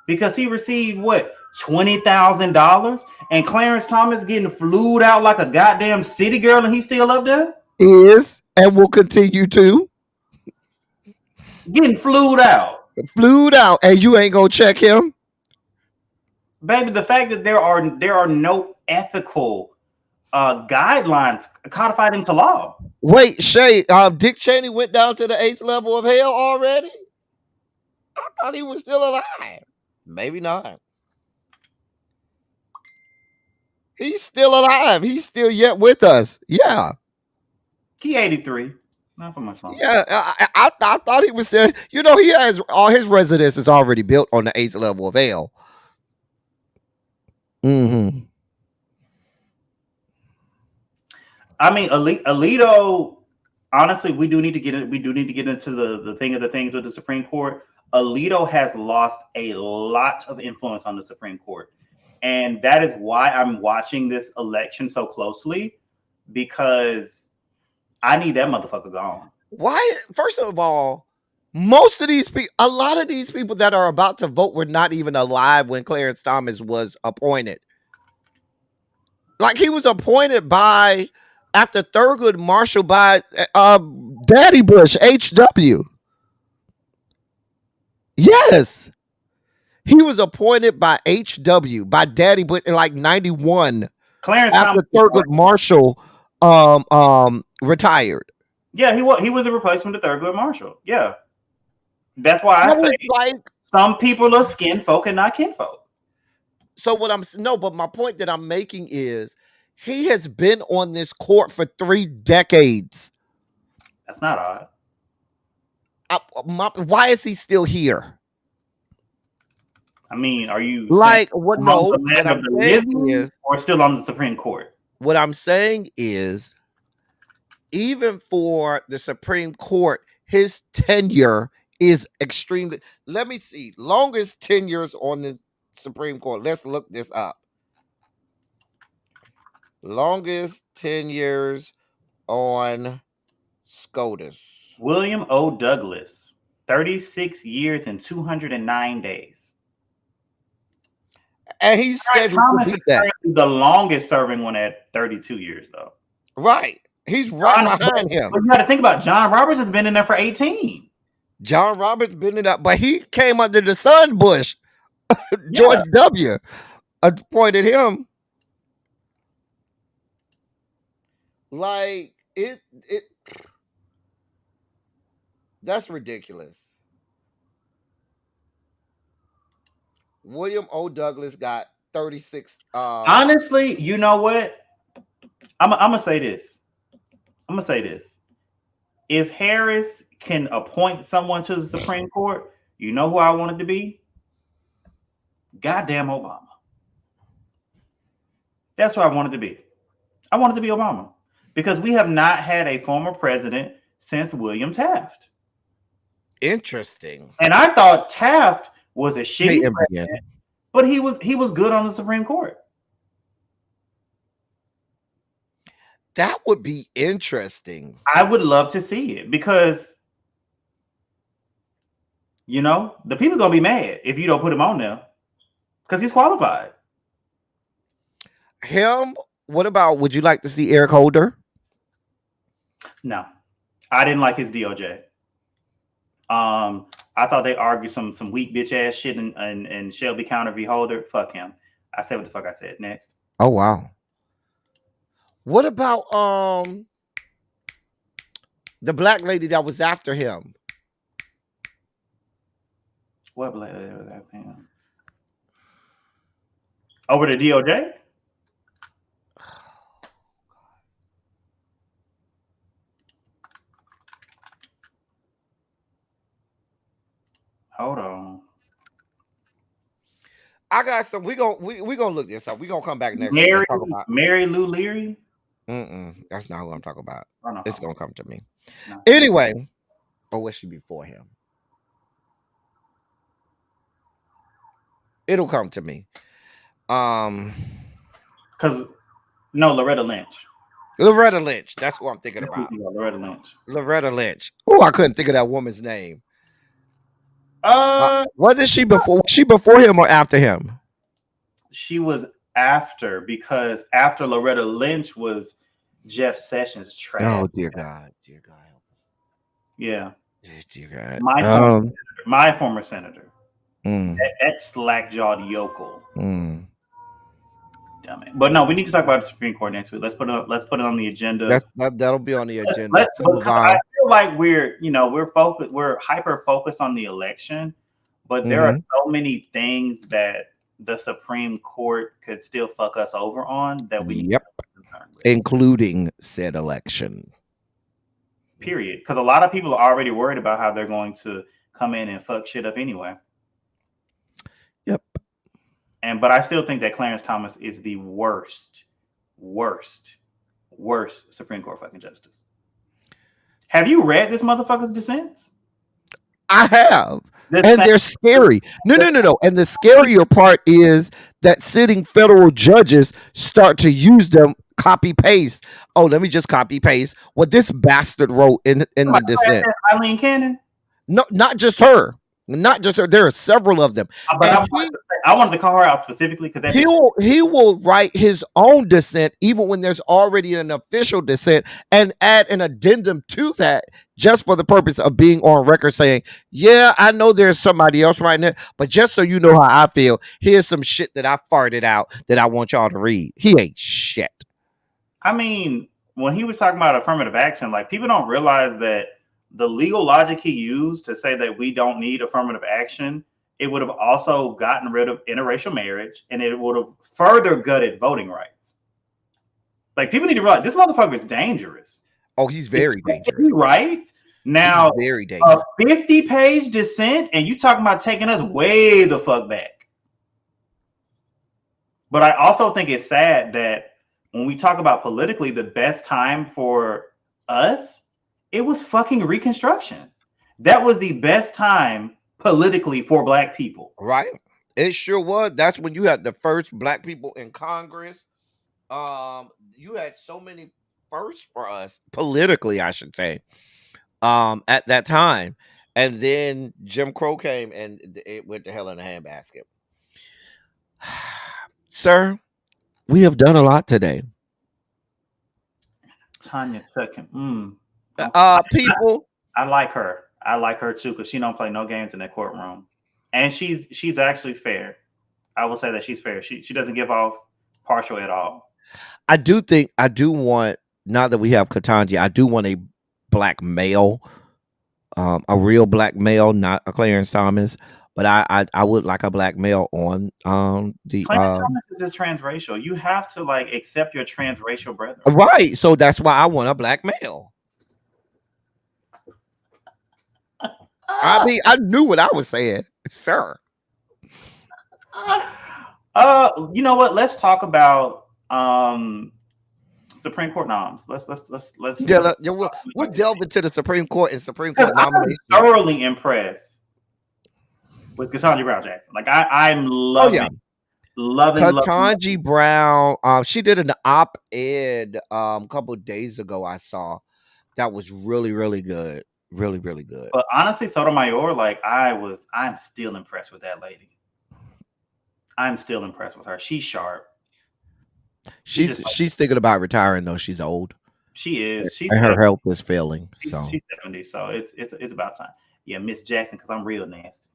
because he received what, $20,000, and Clarence Thomas getting flued out like a goddamn city girl, and he's still up there. Is and will continue to getting flued out, and you ain't gonna check him, baby. The fact that there are no ethical guidelines codified into law. Wait, Shay, Dick Cheney went down to the 8th level of hell already? I thought he was still alive. Maybe not. He's still alive. He's still yet with us. Yeah. He 83. Not for much longer. Yeah, I thought he was still. He has all his residences already built on the 8th level of hell. Mm-hmm. I mean, Alito. Honestly, we do need to get into the thing of the things with the Supreme Court. Alito has lost a lot of influence on the Supreme Court, and that is why I'm watching this election so closely, because I need that motherfucker gone. Why? First of all, most of these people, a lot of these people that are about to vote were not even alive when Clarence Thomas was appointed. Like, he was appointed after Thurgood Marshall by Daddy Bush, HW. Yes. He was appointed by HW, by Daddy Bush in like 91. Clarence after Thurgood Marshall retired. Yeah, he was a replacement to Thurgood Marshall. Yeah. That's why I say like some people are skin folk and not kinfolk. So but my point that I'm making is he has been on this court for 3 decades. That's not odd. Why is he still here? I mean, are you like what? No, what I'm saying is, or still on the Supreme Court? What I'm saying is, even for the Supreme Court, his tenure is extremely. Let me see, longest tenures on the Supreme Court. Let's look this up. Longest tenures on SCOTUS. William O. Douglas, 36 years and 209 days. And he's scheduled to beat that. The longest serving one at 32 years, though. Right. He's right behind him. But you got to think about John Roberts has been in there for 18. John Roberts been it up, but he came under the sun bush. George Yeah. W. appointed him. Like it. That's ridiculous. William O. Douglas got 36. Honestly, you know what? I'm gonna say this. I'm gonna say this. If Harris can appoint someone to the Supreme Court, you know who I wanted to be? Goddamn Obama. That's who I wanted to be. I wanted to be Obama because we have not had a former president since William Taft. Interesting. And I thought Taft was a shitty Hey, president, but he was good on the Supreme Court. That would be interesting. I would love to see it because, you know, the people are going to be mad if you don't put him on there because he's qualified. Him? What about, would you like to see Eric Holder? No, I didn't like his DOJ. I thought they argued some weak bitch ass shit and Shelby Counter v. Holder. Fuck him. I said what the fuck I said. Next. Oh wow. What about the black lady that was after him? What black lady was after him? Over the DOJ? Hold on. I got some. We gonna look this up. We gonna come back next week and talk about Mary Lou Leary. That's not who I'm talking about. Oh, no. It's gonna come to me. No. Anyway, or was she before him? It'll come to me. Because no, Loretta Lynch. Loretta Lynch. That's who I'm thinking about. Loretta Lynch. Loretta Lynch. Oh, I couldn't think of that woman's name. Wasn't she before? Was she before him or after him? She was after, because after Loretta Lynch was Jeff Sessions' trash. Oh dear God, help us. Yeah. Dear God. My former senator. That slack-jawed yokel. Damn it. But no, we need to talk about the Supreme Court next week. Let's put it on the agenda. That'll be on the agenda. I feel like we're hyper focused on the election, but there are so many things that the Supreme Court could still fuck us over on that we need to be concerned with. Including said election. Period. Because a lot of people are already worried about how they're going to come in and fuck shit up anyway. Yep. But I still think that Clarence Thomas is the worst Supreme Court fucking justice. Have you read this motherfucker's dissents? I have. And they're scary. No. And the scarier part is that sitting federal judges start to use them, copy paste. Oh, let me just copy paste what this bastard wrote in the dissent. Eileen Cannon? No, not just her. Not just her. There are several of them. But I wanted to call her out specifically because he will write his own dissent even when there's already an official dissent and add an addendum to that just for the purpose of being on record saying, yeah, I know there's somebody else writing it, but just so you know how I feel, here's some shit that I farted out that I want y'all to read. He ain't shit. I mean, when he was talking about affirmative action, like, people don't realize that the legal logic he used to say that we don't need affirmative action, it would have also gotten rid of interracial marriage, and it would have further gutted voting rights. Like, people need to realize this motherfucker is dangerous. Oh, he's very dangerous. Right? Now, he's very dangerous. A 50-page dissent, and you talking about taking us way the fuck back. But I also think it's sad that when we talk about politically, the best time for us, it was fucking Reconstruction. That was the best time politically for Black people. Right. It sure was. That's when you had the first Black people in Congress. You had so many firsts for us politically, I should say, at that time. And then Jim Crow came and it went to hell in a handbasket. Sir, we have done a lot today. Tanya Tuckin. Okay. People. I like her. I like her too because she don't play no games in that courtroom, and she's actually fair. I will say that she's fair. She doesn't give off partial at all. I do want, now that we have Katanji, I do want a black male, a real black male, not a Clarence Thomas, but I would like a black male on the Clarence Thomas is just transracial. You have to like accept your transracial brethren. right. So that's why I want a black male. I mean, I knew what I was saying, sir. You know what? Let's talk about Supreme Court noms. Let's Yeah, we'll delve into the Supreme Court and Supreme Court I'm nomination. thoroughly impressed with Ketanji Brown Jackson. Like I'm loving, loving Ketanji Brown. She did an op-ed a couple of days ago. I saw that was really, really good. Really, really good. But honestly, Sotomayor, like I'm still impressed with that lady. I'm still impressed with her. She's sharp. She's thinking about retiring though. She's old. She is. And her health is failing. So she's 70. So it's about time. Yeah, Miss Jackson, because I'm real nasty.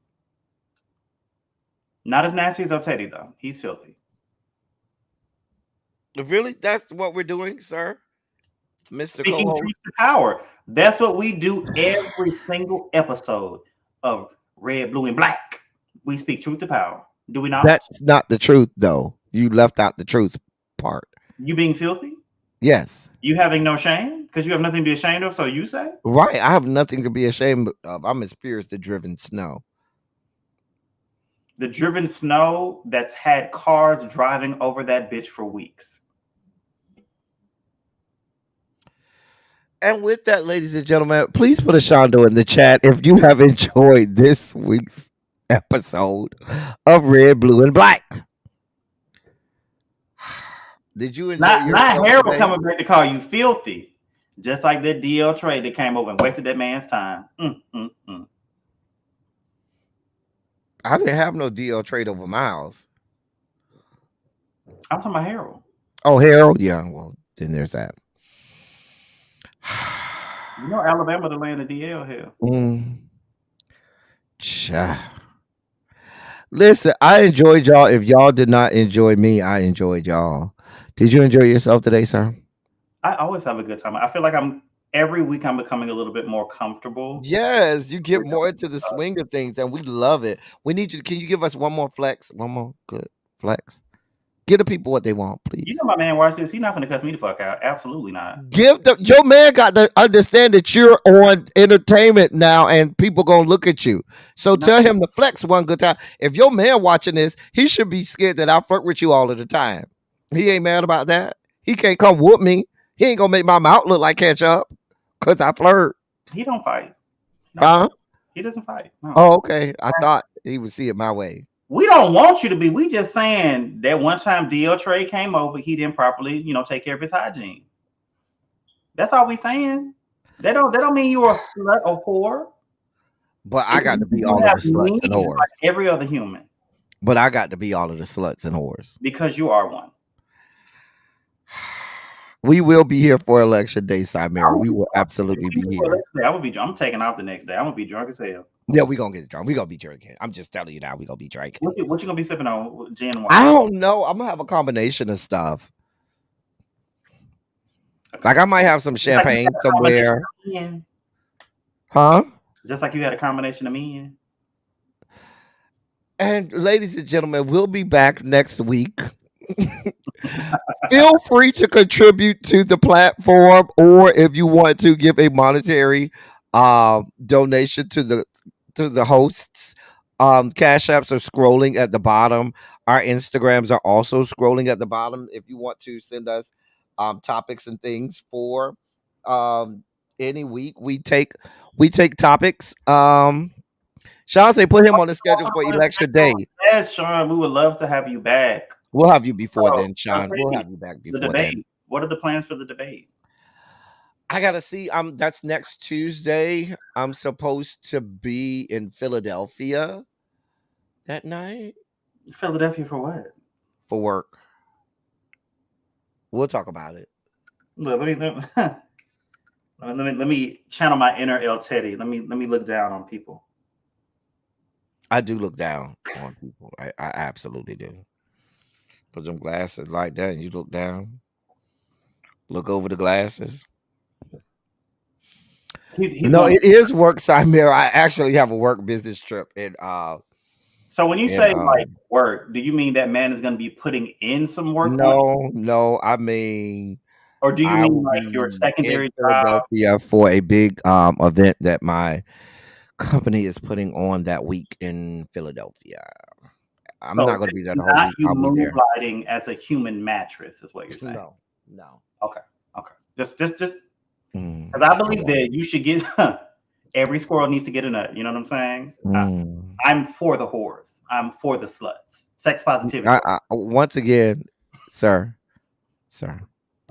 Not as nasty as Teddy though. He's filthy. Really, that's what we're doing, sir, Mr. Speaking Co-host? truth to power. That's what we do every single episode of Red, Blue, and Black. We speak truth to power. Do we not? That's not the truth, though. You left out the truth part. You being filthy? Yes. You having no shame? Because you have nothing to be ashamed of, so you say? Right. I have nothing to be ashamed of. I'm experienced the driven snow. The driven snow that's had cars driving over that bitch for weeks. And with that, ladies and gentlemen, please put a Shondo in the chat if you have enjoyed this week's episode of Red, Blue, and Black. Did you enjoy not Harold coming back to call you filthy, just like that DL trade that came over and wasted that man's time. I didn't have no DL trade over Miles. I'm talking about Harold. Oh, Harold? Yeah, well, then there's that. You know Alabama to land a DL here. Listen, I enjoyed y'all. If y'all did not enjoy me, I enjoyed y'all. Did you enjoy yourself today, sir? I always have a good time. I feel like every week I'm becoming a little bit more comfortable. Yes, you get more into the swing of things, and we love it. We need you. Can you give us one more flex? One more good flex. Give the people what they want, please. You know my man watch this. He's not going to cuss me the fuck out. Absolutely not. Your man got to understand that you're on entertainment now, and people gonna look at you. So tell him to flex one good time. If your man watching this, he should be scared that I flirt with you all of the time. He ain't mad about that. He can't come whoop me. He ain't gonna make my mouth look like ketchup because I flirt. He don't fight. No. He doesn't fight. No. Oh, okay. I thought he would see it my way. We don't want you to be. We just saying that one time DL Trey came over, he didn't properly, take care of his hygiene. That's all we saying. That don't mean you're a slut or whore. But I got to be all of the sluts and whores. Like every other human. But I got to be all of the sluts and whores. Because you are one. We will be here for election day, Simera. We will absolutely be here. I'm taking off the next day. I'm gonna be drunk as hell. Yeah, we're gonna get drunk. We're gonna be drinking. I'm just telling you now, we're gonna be drinking. What you gonna be sipping on? Gin and wine? I don't know. I'm gonna have a combination of stuff. Okay. Like I might have some champagne somewhere. Huh? Just like you had a combination of men. And ladies and gentlemen, we'll be back next week. Feel free to contribute to the platform, or if you want to give a monetary donation to the hosts. Cash apps are scrolling at the bottom. Our Instagrams are also scrolling at the bottom. If you want to send us topics and things for any week, we take topics. Sean say put him on the schedule for election day. Yes, Sean, we would love to have you back. We'll have you before then, Sean. We'll have you back before the debate. Then. What are the plans for the debate? I gotta see. That's next Tuesday. I'm supposed to be in Philadelphia that night. Philadelphia for what? For work. We'll talk about it. Look, Let me channel my inner El Teddy. Let me look down on people. I do look down on people. I absolutely do. Put them glasses like that, and you look down, look over the glasses. He's No, going. it is work side mirror. I actually have a work business trip So when you in say like work, do you mean that man is going to be putting in some work on, no, I mean or do you I mean will like your be in secondary job? Philadelphia for a big event that my company is putting on that week in Philadelphia. I'm So not going to this be there is the whole not week. you I'll be there. moonlighting as a human mattress, is what you're saying. No, no. Okay, okay. Just Mm, because I I believe won't. that you should get every squirrel needs to get a nut. You know what I'm saying? Mm. I'm for the whores. I'm for the sluts. Sex positivity. Once again, sir, sir,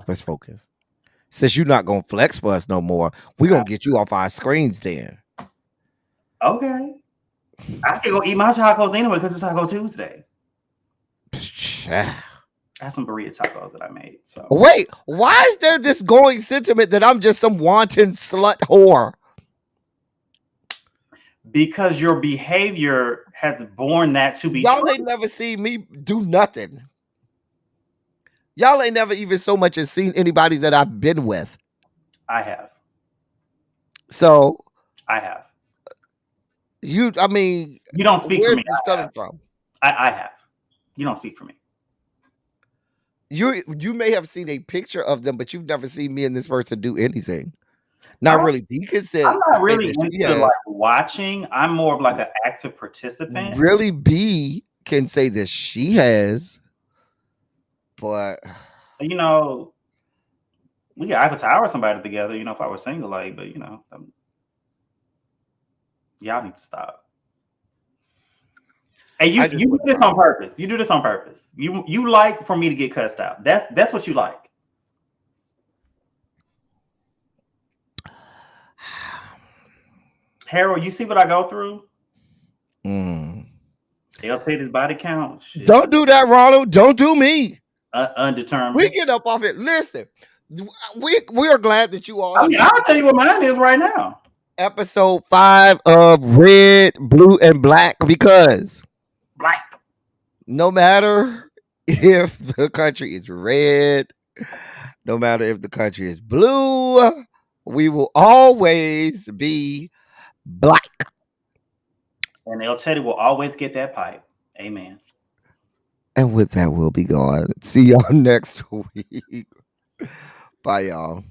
let's focus. Since you're not gonna flex for us no more, we're gonna get you off our screens then. Okay. I can go eat my tacos anyway because it's Taco Tuesday. I have some burrito tacos that I made. So Wait, why is there this going sentiment that I'm just some wanton slut whore? because your behavior has borne that to be Y'all true. ain't never seen me do nothing. Y'all ain't never even so much as seen anybody that I've been with. I have. So I have. I mean, You don't speak for where's me. this I coming have. from? I have. You don't speak for me. You may have seen a picture of them, but you've never seen me and this person do anything. I Not don't, really. B can I'm not say really that she into like has. watching. I'm more of like an active participant. Really, B can say that she has, but You know, I could tower somebody together. You know, if I were single, like, but y'all need to stop. And you I just you do want this on drama. purpose. You do this on purpose. You like for me to get cussed out. That's what you like. Harold, you see what I go through? Mm. They'll take his body count. Shit. Don't do that, Ronald. Don't do me. We Undetermined. get up off it. Listen, we are glad that you all I have mean, made I'll tell you what mine is right now. episode 5 of Red, Blue, and Black because Black. no matter if the country is red, no matter if the country is blue, we will always be black. And El Teddy will always get that pipe. Amen. And with that, we'll be gone. See y'all next week. Bye, y'all.